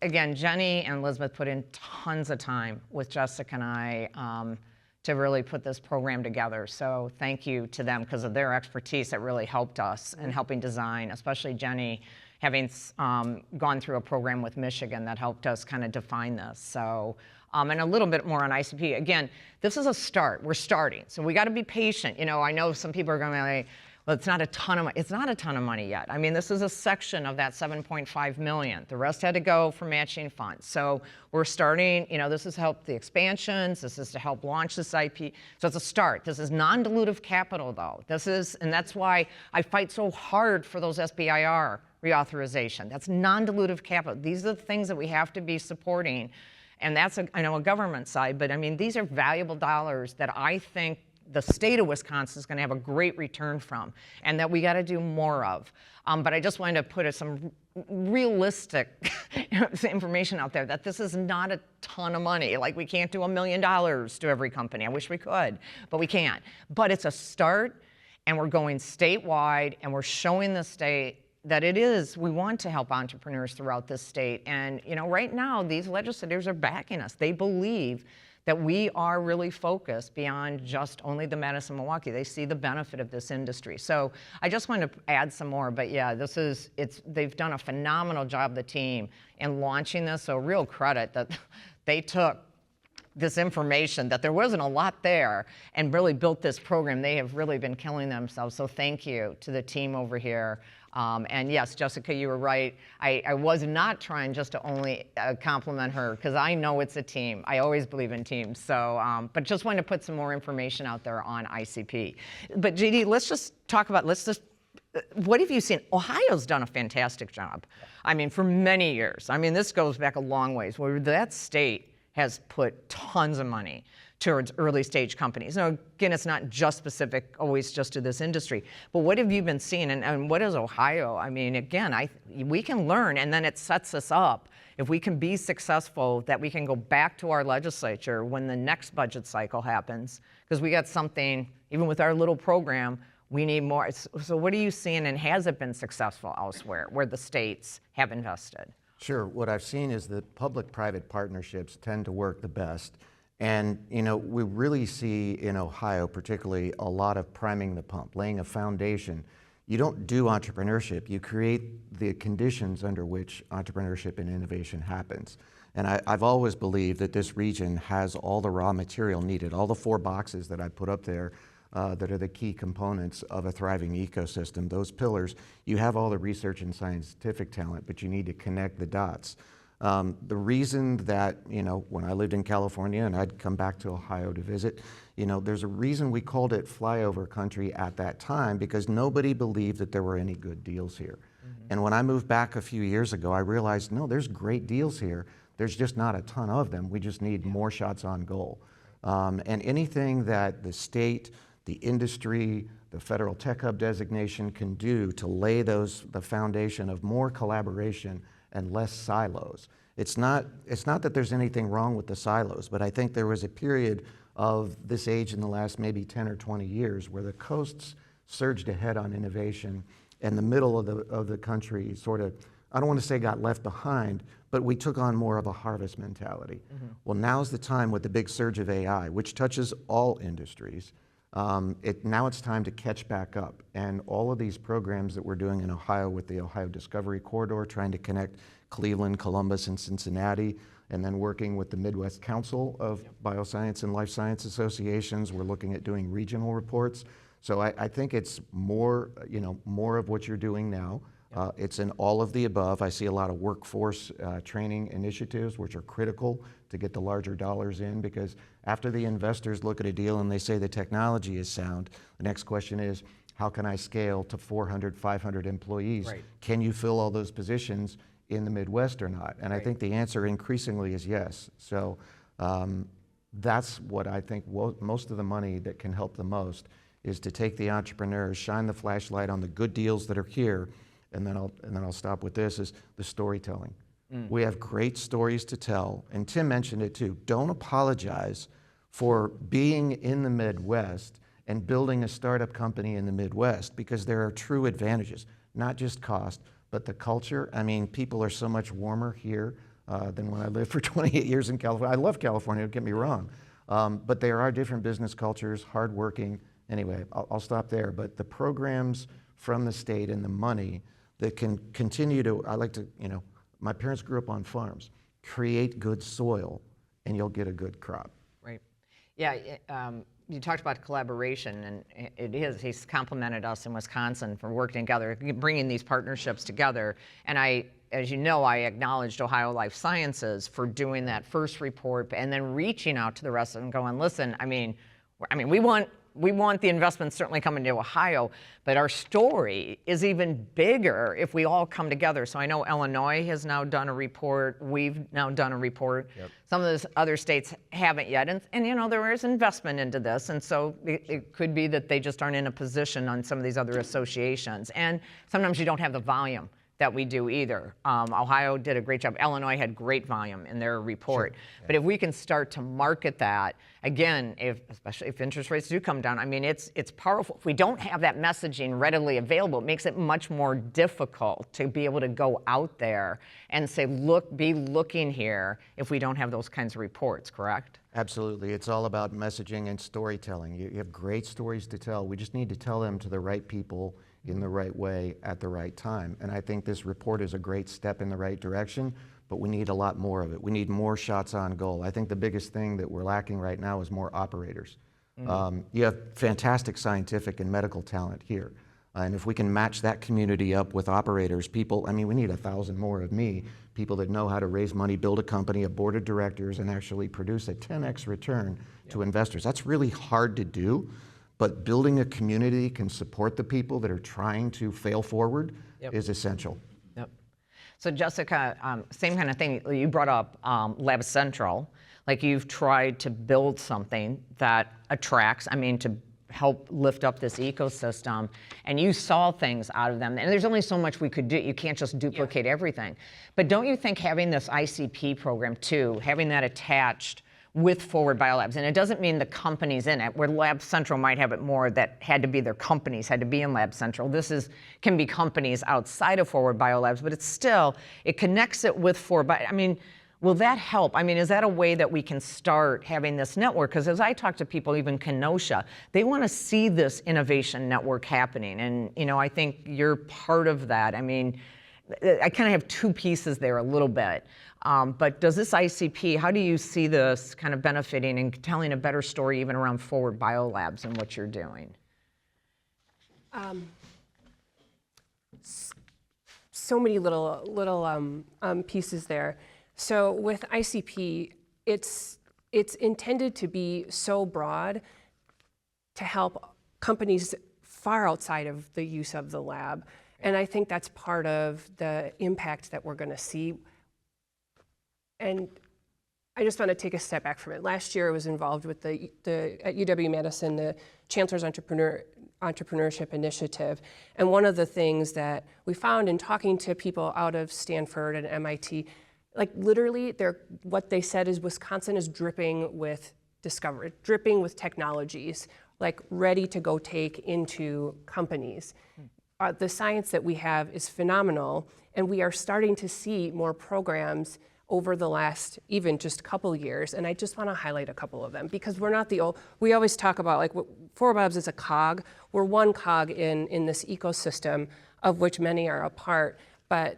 again, Jenny and Elizabeth put in tons of time with Jessica and I to really put this program together. So thank you to them because of their expertise that really helped us in helping design, especially Jenny, having gone through a program with Michigan that helped us kind of define this. So, and a little bit more on ICP. Again, this is a start. We're starting. So we got to be patient. You know, I know some people are going to be like, well, it's not a ton of money. It's not a ton of money yet. I mean, this is a section of that 7.5 million. The rest had to go for matching funds. So we're starting, you know, this is to help the expansions. This is to help launch this IP. So it's a start. This is non-dilutive capital, though. This is, and that's why I fight so hard for those SBIR reauthorization. That's non-dilutive capital. These are the things that we have to be supporting. And that's, I know, a government side, but I mean, these are valuable dollars that I think the state of Wisconsin is going to have a great return from, and that we got to do more of. But I just wanted to put some realistic information out there that this is not a ton of money. Like, we can't do $1 million to every company. I wish we could, but we can't. But it's a start, and we're going statewide, and we're showing the state that it is, we want to help entrepreneurs throughout this state. And, you know, right now, these legislators are backing us. They believe that we are really focused beyond just only the Madison, Milwaukee. They see the benefit of this industry. So I just wanted to add some more, but yeah, this is, they've done a phenomenal job, the team, in launching this. So real credit that they took this information, that there wasn't a lot there, and really built this program. They have really been killing themselves. So thank you to the team over here. And yes, Jessica, you were right. I was not trying just to only compliment her, because I know it's a team. I always believe in teams. So, but just wanted to put some more information out there on ICP. But JD, let's just talk about, what have you seen? Ohio's done a fantastic job. I mean, for many years. I mean, this goes back a long ways, where that state has put tons of money towards early stage companies. Now, again, it's not just specific always just to this industry, but what have you been seeing, and what is Ohio? I mean, again, we can learn, and then it sets us up. If we can be successful, that we can go back to our legislature when the next budget cycle happens, because we got something, even with our little program, we need more. So what are you seeing, and has it been successful elsewhere where the states have invested? Sure, what I've seen is that public-private partnerships tend to work the best. And, you know, we really see in Ohio particularly a lot of priming the pump, laying a foundation. You don't do entrepreneurship, you create the conditions under which entrepreneurship and innovation happens. And I've always believed that this region has all the raw material needed, all the 4 boxes that I put up there that are the key components of a thriving ecosystem. Those pillars, you have all the research and scientific talent, but you need to connect the dots. The reason that, you know, when I lived in California and I'd come back to Ohio to visit, you know, there's a reason we called it flyover country at that time, because nobody believed that there were any good deals here. And when I moved back a few years ago, I realized, no, there's great deals here. There's just not a ton of them. We just need more shots on goal. And anything that the state, the industry, the federal tech hub designation can do to lay the foundation of more collaboration and less silos. It's not that there's anything wrong with the silos, but I think there was a period of this age in the last maybe 10 or 20 years where the coasts surged ahead on innovation, and the middle of the country sort of, I don't want to say got left behind, but we took on more of a harvest mentality. Well, now's the time with the big surge of AI, which touches all industries. Now it's time to catch back up, and all of these programs that we're doing in Ohio with the Ohio Discovery Corridor, trying to connect Cleveland, Columbus, and Cincinnati, and then working with the Midwest Council of Bioscience and Life Science Associations, we're looking at doing regional reports. So I think it's more, you know, more of what you're doing now. It's in all of the above. I see a lot of workforce training initiatives, which are critical to get the larger dollars in, because after the investors look at a deal and they say the technology is sound, the next question is, how can I scale to 400, 500 employees? Right. Can you fill all those positions in the Midwest or not? And I think the answer increasingly is yes. So that's what I think most of the money that can help the most is to take the entrepreneurs, shine the flashlight on the good deals that are here, and then I'll stop with this, is the storytelling. We have great stories to tell, and Tim mentioned it too. Don't apologize for being in the Midwest and building a startup company in the Midwest, because there are true advantages, not just cost, but the culture. I mean, people are so much warmer here than when I lived for 28 years in California. I love California, don't get me wrong, but there are different business cultures, hardworking. Anyway, I'll stop there, but the programs from the state and the money that can continue to, I like to, my parents grew up on farms. Create good soil and you'll get a good crop. Right. Yeah, you talked about collaboration, and it is. He's complimented us in Wisconsin for working together, bringing these partnerships together. And as you know, I acknowledged Ohio Life Sciences for doing that first report and then reaching out to the rest of them going, listen, I mean, we want the investment certainly coming to Ohio, but our story is even bigger if we all come together. So I know Illinois has now done a report. We've now done a report. Yep. Some of those other states haven't yet. And there is investment into this. And so it could be that they just aren't in a position on some of these other associations. And sometimes you don't have the volume that we do either. Ohio did a great job. Illinois had great volume in their report. Sure. Yeah. But if we can start to market that, again, especially if interest rates do come down, I mean, it's powerful. If we don't have that messaging readily available, it makes it much more difficult to be able to go out there and say, be looking here if we don't have those kinds of reports, correct? Absolutely. It's all about messaging and storytelling. You have great stories to tell. We just need to tell them to the right people in the right way at the right time. And I think this report is a great step in the right direction, but we need a lot more of it. We need more shots on goal. I think the biggest thing that we're lacking right now is more operators. You have fantastic scientific and medical talent here. And if we can match that community up with operators, people, I mean, we need 1,000 more of me, people that know how to raise money, build a company, a board of directors, and actually produce a 10x return to investors. That's really hard to do. But building a community can support the people that are trying to fail forward is essential. Yep. So Jessica, same kind of thing. You brought up Lab Central. Like you've tried to build something that attracts, to help lift up this ecosystem, and you saw things out of them. And there's only so much we could do. You can't just duplicate everything. But don't you think having this ICP program too, having that attached with Forward BIOLABS, and it doesn't mean the company's in it, where Lab Central might have it more that had to be their companies, had to be in Lab Central. This can be companies outside of Forward BIOLABS, but it connects it with Forward. Will that help? Is that a way that we can start having this network? Because as I talk to people, even Kenosha, they want to see this innovation network happening. And, I think you're part of that. I kind of have two pieces there a little bit. But does this ICP, how do you see this kind of benefiting and telling a better story even around Forward BIOLABS and what you're doing? So many little pieces there. So with ICP, it's intended to be so broad to help companies far outside of the use of the lab. And I think that's part of the impact that we're going to see. And I just want to take a step back from it. Last year I was involved with at UW-Madison, the Chancellor's Entrepreneurship Initiative. And one of the things that we found in talking to people out of Stanford and MIT, like literally what they said is Wisconsin is dripping with discovery, dripping with technologies, like ready to go take into companies. The science that we have is phenomenal, and we are starting to see more programs over the last even just couple years, and I just want to highlight a couple of them because we're not we always talk about like Forward BIOLABS is a cog. We're one cog in this ecosystem of which many are a part, but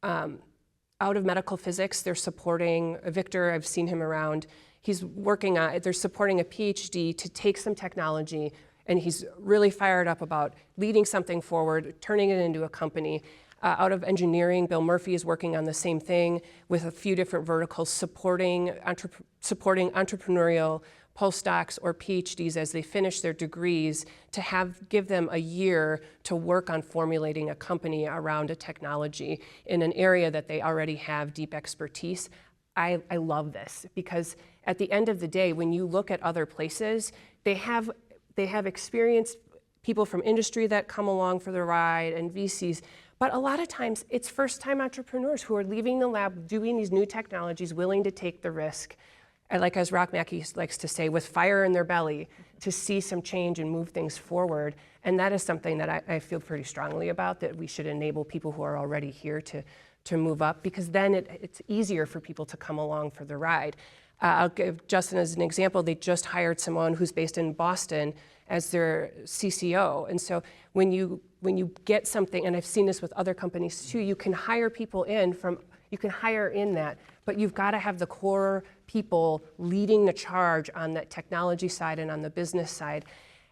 out of medical physics, they're supporting Victor. I've seen him around. He's working on, they're supporting a PhD to take some technology, and he's really fired up about leading something forward, turning it into a company. Out of engineering, Bill Murphy is working on the same thing with a few different verticals, supporting entrepreneurial postdocs or PhDs as they finish their degrees to give them a year to work on formulating a company around a technology in an area that they already have deep expertise. I love this because at the end of the day, when you look at other places, they have experienced people from industry that come along for the ride and VCs, But a lot of times it's first-time entrepreneurs who are leaving the lab, doing these new technologies, willing to take the risk. And like as Rock Mackey likes to say, with fire in their belly, to see some change and move things forward. And that is something that I feel pretty strongly about, that we should enable people who are already here to move up, because then it's easier for people to come along for the ride. I'll give Justin as an example. They just hired someone who's based in Boston as their CCO. And so when you get something, and I've seen this with other companies too, you can hire people you can hire in that, but you've got to have the core people leading the charge on the technology side and on the business side.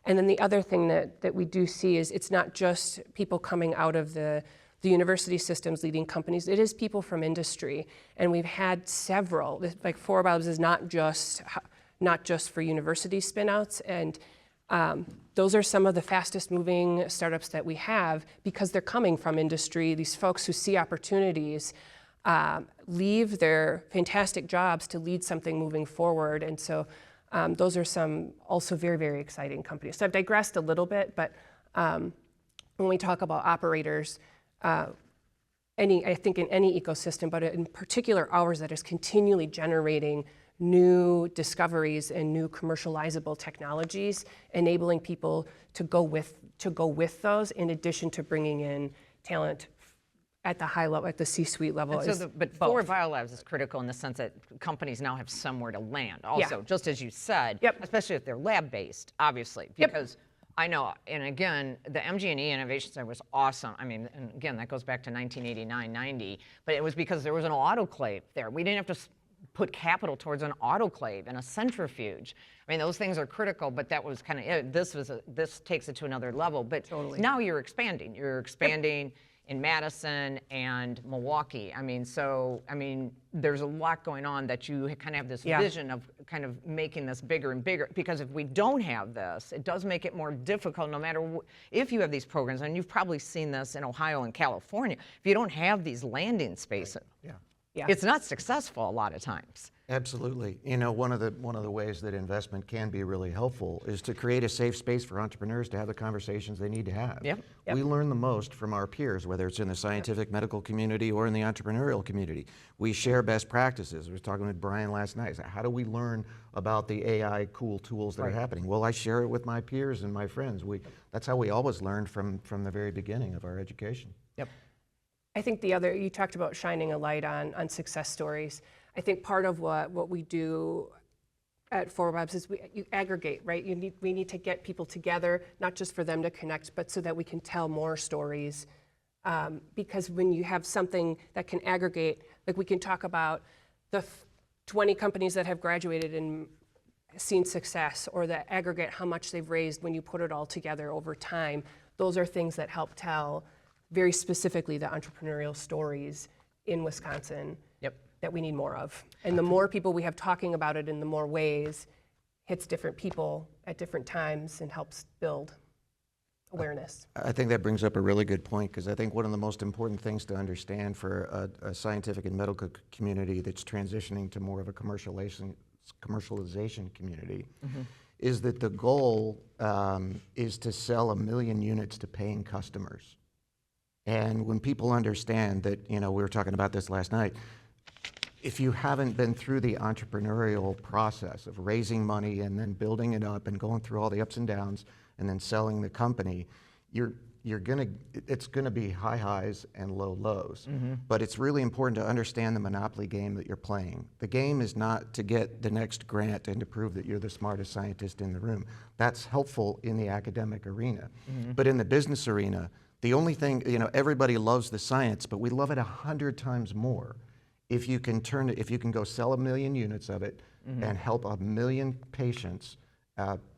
And then the other thing that we do see is it's not just people coming out of the university systems leading companies, it is people from industry. And we've had several, like Forward BIOLABS is not just for university spinouts. And those are some of the fastest moving startups that we have, because they're coming from industry. These folks who see opportunities leave their fantastic jobs to lead something moving forward. And so those are some also very, very exciting companies. So I've digressed a little bit, but when we talk about operators, I think in any ecosystem, but in particular ours that is continually generating new discoveries and new commercializable technologies, enabling people to go with those, in addition to bringing in talent at the high level, at the C-suite level. But Forward BIOLABS is critical in the sense that companies now have somewhere to land also, just as you said, especially if they're lab-based, obviously, because I know, and again, the MG&E Innovation Center was awesome. I mean, and again, that goes back to 1989, 90, but it was because there was an autoclave there. We didn't have to put capital towards an autoclave and a centrifuge. I mean, those things are critical, but that was kind of it. This takes it to another level. But now you're expanding. You're expanding in Madison and Milwaukee. I mean, there's a lot going on that you kind of have this vision of kind of making this bigger and bigger, because if we don't have this, it does make it more difficult no matter if you have these programs, and you've probably seen this in Ohio and California, if you don't have these landing spaces, it's not successful a lot of times. Absolutely. You know, one of the ways that investment can be really helpful is to create a safe space for entrepreneurs to have the conversations they need to have. We learn the most from our peers, whether it's in the scientific medical community or in the entrepreneurial community. We share best practices. I was talking with Brian last night. How do we learn about the AI cool tools that are happening? Well, I share it with my peers and my friends. That's how we always learned from the very beginning of our education. I think you talked about shining a light on success stories. I think part of what we do at Forward BIOLABS is you aggregate, right? We need to get people together, not just for them to connect, but so that we can tell more stories. Because when you have something that can aggregate, like we can talk about the 20 companies that have graduated and seen success, or that aggregate how much they've raised when you put it all together over time. Those are things that help tell very specifically the entrepreneurial stories in Wisconsin that we need more of. And the more people we have talking about it in the more ways, hits different people at different times and helps build awareness. I think that brings up a really good point, because I think one of the most important things to understand for a scientific and medical community that's transitioning to more of a commercialization community is that the goal is to sell 1 million units to paying customers. And when people understand that, we were talking about this last night, if you haven't been through the entrepreneurial process of raising money and then building it up and going through all the ups and downs and then selling the company, it's gonna be high highs and low lows. But it's really important to understand the monopoly game that you're playing. The game is not to get the next grant and to prove that you're the smartest scientist in the room. That's helpful in the academic arena. But in the business arena, the only thing, everybody loves the science, but we love it 100 times more if you can go sell 1 million units of it and help 1 million patients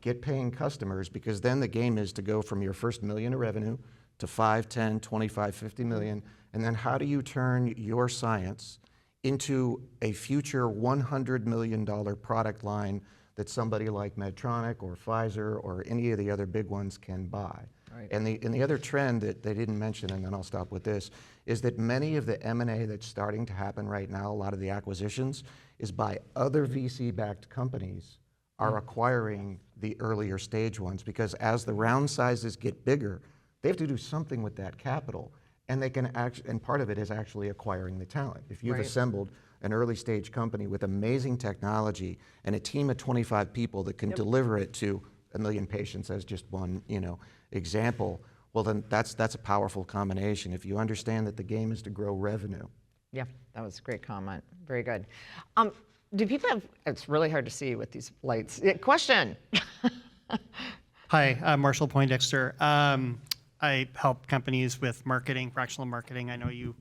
get paying customers, because then the game is to go from your first $1 million of revenue to 5, 10, 25, 50 million, and then how do you turn your science into a future $100 million product line that somebody like Medtronic or Pfizer or any of the other big ones can buy. And the other trend that they didn't mention, and then I'll stop with this, is that many of the M&A that's starting to happen right now, a lot of the acquisitions, is by other VC-backed companies are acquiring the earlier stage ones, because as the round sizes get bigger, they have to do something with that capital. and they can and part of it is actually acquiring the talent. If you've Right. assembled an early stage company with amazing technology and a team of 25 people that can deliver it to 1 million patients as just one, example, well then that's a powerful combination. If you understand that the game is to grow revenue. Yeah, that was a great comment. Very good. Do people have, it's really hard to see with these lights. Question. Hi, I'm Marshall Poindexter. I help companies with marketing, fractional marketing. I know you,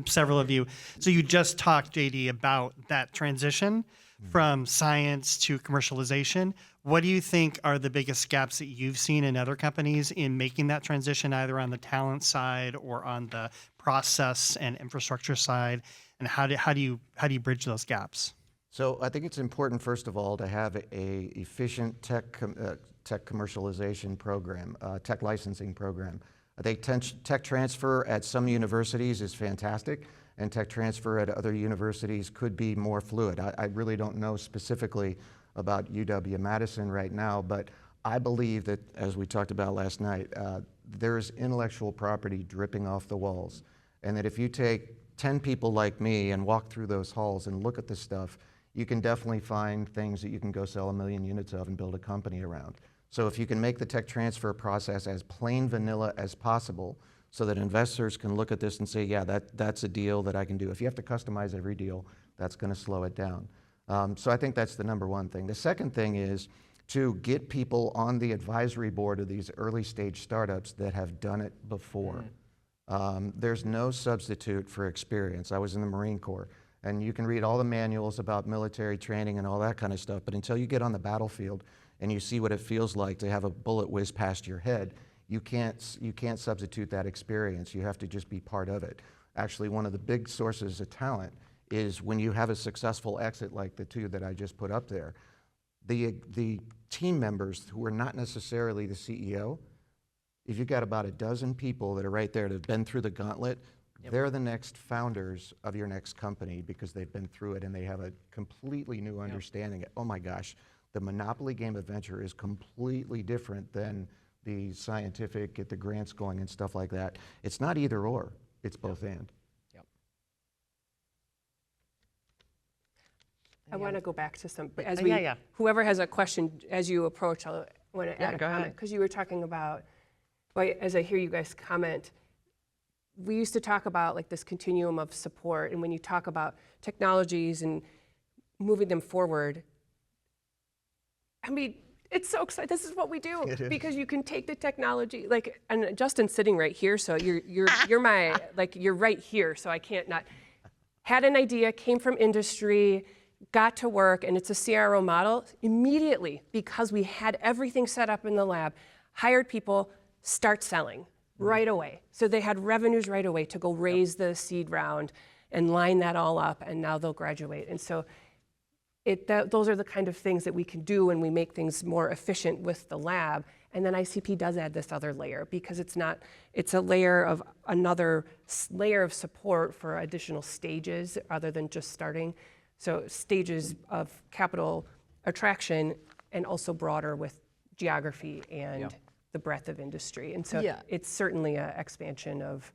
several of you. So you just talked, JD, about that transition from science to commercialization. What do you think are the biggest gaps that you've seen in other companies in making that transition, either on the talent side or on the process and infrastructure side? And how do you bridge those gaps? So I think it's important, first of all, to have a efficient tech commercialization program, tech licensing program. I think tech transfer at some universities is fantastic, and tech transfer at other universities could be more fluid. I really don't know specifically about UW-Madison right now, but I believe that, as we talked about last night, there's intellectual property dripping off the walls, and that if you take 10 people like me and walk through those halls and look at this stuff, you can definitely find things that you can go sell 1 million units of and build a company around. So if you can make the tech transfer process as plain vanilla as possible so that investors can look at this and say, yeah, that's a deal that I can do. If you have to customize every deal, that's going to slow it down. So I think that's the number one thing. The second thing is to get people on the advisory board of these early stage startups that have done it before. There's no substitute for experience. I was in the Marine Corps, and you can read all the manuals about military training and all that kind of stuff, but until you get on the battlefield and you see what it feels like to have a bullet whiz past your head, you can't substitute that experience. You have to just be part of it. Actually, one of the big sources of talent is when you have a successful exit like the two that I just put up there, the team members who are not necessarily the CEO, if you've got about a dozen people that are right there that have been through the gauntlet, they're the next founders of your next company because they've been through it and they have a completely new understanding. Oh my gosh, the monopoly game of venture is completely different than the scientific, get the grants going and stuff like that. It's not either or, it's both and. I want to go back to some, as whoever has a question as you approach, I want to add a comment, because you were talking about, well, as I hear you guys comment, we used to talk about like this continuum of support, and when you talk about technologies and moving them forward, I mean, it's so exciting. This is what we do, because you can take the technology, like, and Justin's sitting right here, so you're my, like, you're right here, so I can't not. Had an idea, came from industry, got to work, and it's a CRO model immediately, because we had everything set up in the lab, hired people, start selling right away. So they had revenues right away to go raise the seed round and line that all up, and now they'll graduate. And so those are the kind of things that we can do when we make things more efficient with the lab. And then ICP does add this other layer, because it's a layer of another layer of support for additional stages other than just starting. So stages of capital attraction, and also broader with geography and the breadth of industry. And so it's certainly an expansion of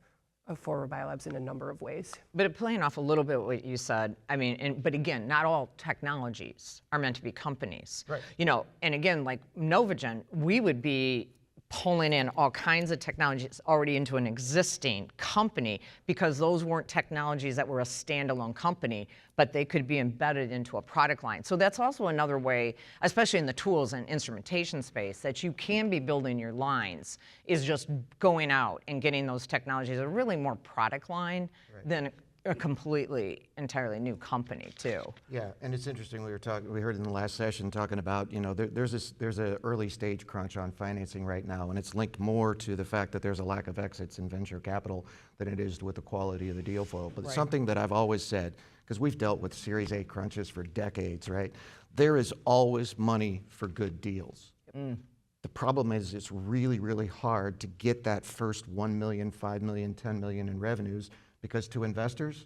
Forward BioLabs in a number of ways. But playing off a little bit what you said, I mean, but again, not all technologies are meant to be companies. Right. You know, and again, like Novagen, we would be pulling in all kinds of technologies already into an existing company, because those weren't technologies that were a standalone company, but they could be embedded into a product line. So that's also another way, especially in the tools and instrumentation space, that you can be building your lines, is just going out and getting those technologies, a really more product line than a completely, entirely new company too. Yeah, and it's interesting, we heard in the last session talking about, you know, there's an early stage crunch on financing right now, and it's linked more to the fact that there's a lack of exits in venture capital than it is with the quality of the deal flow. But something that I've always said, because we've dealt with Series A crunches for decades, right? There is always money for good deals. The problem is it's really, really hard to get that first 1 million, 5 million, 10 million in revenues, because to investors,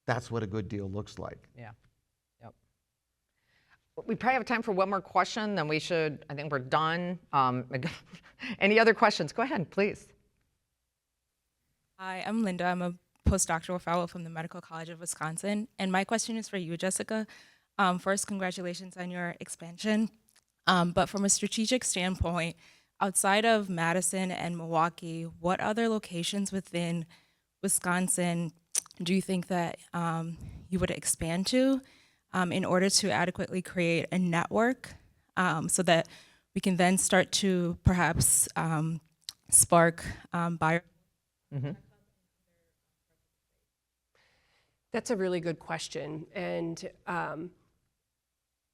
that's what a good deal looks like. Yeah. Yep. We probably have time for one more question, then we should, I think we're done. Any other questions? Go ahead, please. Hi, I'm Linda. I'm a postdoctoral fellow from the Medical College of Wisconsin. And my question is for you, Jessica. First, congratulations on your expansion. But from a strategic standpoint, outside of Madison and Milwaukee, what other locations within Wisconsin do you think that you would expand to in order to adequately create a network so that we can then start to perhaps spark bio? That's a really good question, and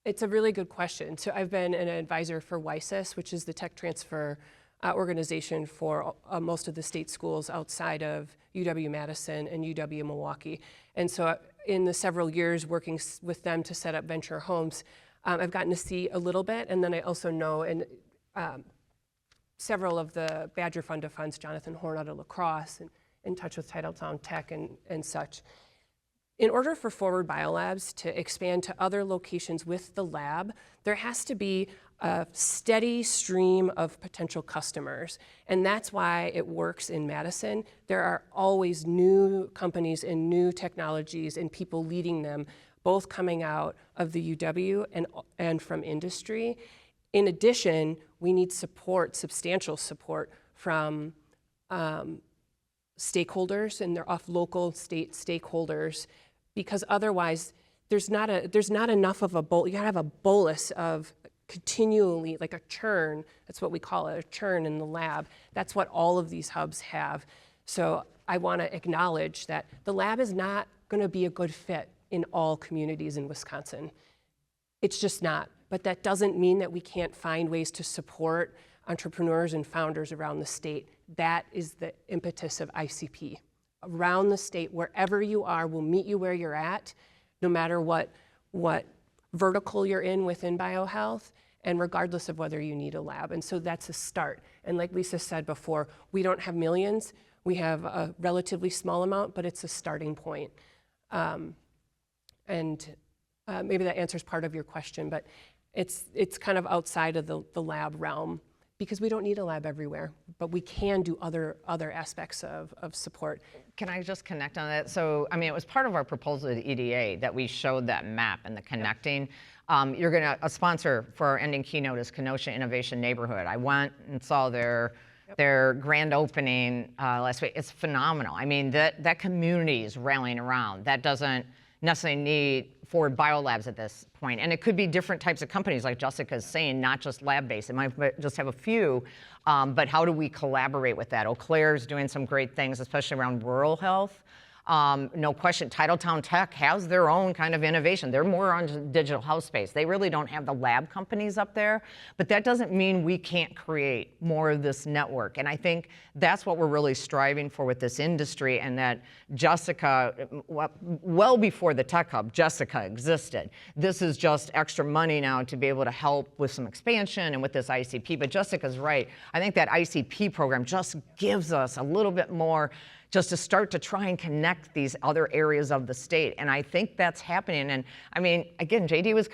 it's a really good question. So I've been an advisor for WISIS, which is the tech transfer organization for most of the state schools outside of UW-Madison and UW-Milwaukee. And so in the several years working with them to set up venture homes, I've gotten to see a little bit, and then I also know in several of the Badger Fund of Funds, Jonathan Horn out of La Crosse, and in touch with Titletown Tech and such. In order for Forward BioLabs to expand to other locations with the lab, there has to be a steady stream of potential customers. And that's why it works in Madison. There are always new companies and new technologies and people leading them, both coming out of the UW and from industry. In addition, we need support, substantial support from stakeholders, and they're off local state stakeholders, because otherwise there's not enough of a you gotta have a bolus of continually, like a churn, that's what we call it, a churn in the lab. That's what all of these hubs have. So I wanna acknowledge that the lab is not gonna be a good fit in all communities in Wisconsin. It's just not, but that doesn't mean that we can't find ways to support entrepreneurs and founders around the state. That is the impetus of ICP. Around the state, wherever you are, we'll meet you where you're at, no matter what vertical you're in within biohealth, and regardless of whether you need a lab. And so that's a start. And like Lisa said before, we don't have millions. We have a relatively small amount, but it's a starting point. Maybe that answers part of your question, but it's kind of outside of the lab realm, because we don't need a lab everywhere, but we can do other aspects of support. Can I just connect on that? So, I mean, it was part of our proposal to the EDA that we showed that map and the connecting. You're gonna, a sponsor for our ending keynote is Kenosha Innovation Neighborhood. I went and saw their grand opening last week. It's phenomenal. I mean, that community is rallying around. That doesn't necessarily need Forward BioLabs at this point. And it could be different types of companies, like Jessica's saying, not just lab-based. It might just have a few, but how do we collaborate with that? Eau Claire's doing some great things, especially around rural health. No question, Titletown Tech has their own kind of innovation. They're more on digital health space. They really don't have the lab companies up there, but that doesn't mean we can't create more of this network. And I think that's what we're really striving for with this industry, and that Jessica, well before the Tech Hub, Jessica existed. This is just extra money now to be able to help with some expansion and with this ICP, but Jessica's right. I think that ICP program just gives us a little bit more just to start to try and connect these other areas of the state. And I think that's happening. And I mean, again, JD was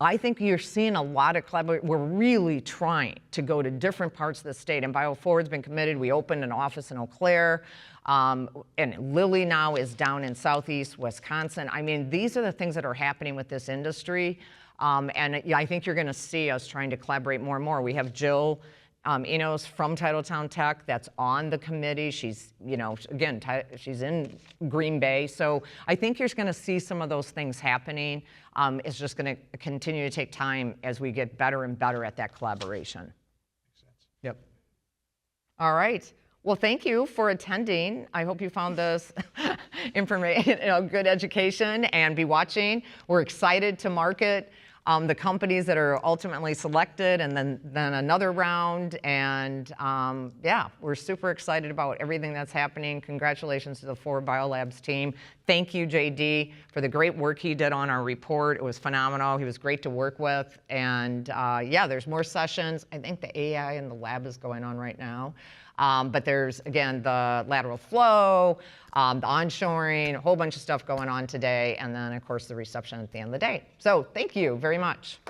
I think you're seeing a lot of collaboration. We're really trying to go to different parts of the state, and BioForward's been committed. We opened an office in Eau Claire, and Lilly now is down in Southeast Wisconsin. I mean, these are the things that are happening with this industry. And I think you're gonna see us trying to collaborate more and more. We have Jill Enos from Titletown Tech that's on the committee. She's, again, she's in Green Bay. So I think you're going to see some of those things happening. It's just going to continue to take time as we get better and better at that collaboration. Makes sense. Yep. All right. Well, thank you for attending. I hope you found this information, good education, and be watching. We're excited to market the companies that are ultimately selected, and then another round. And yeah, we're super excited about everything that's happening. Congratulations to the Forward BioLabs team. Thank you, JD, for the great work he did on our report. It was phenomenal. He was great to work with. And yeah, there's more sessions. I think the AI in the lab is going on right now. But there's, again, the lateral flow, the onshoring, a whole bunch of stuff going on today, and then, of course, the reception at the end of the day. So thank you very much.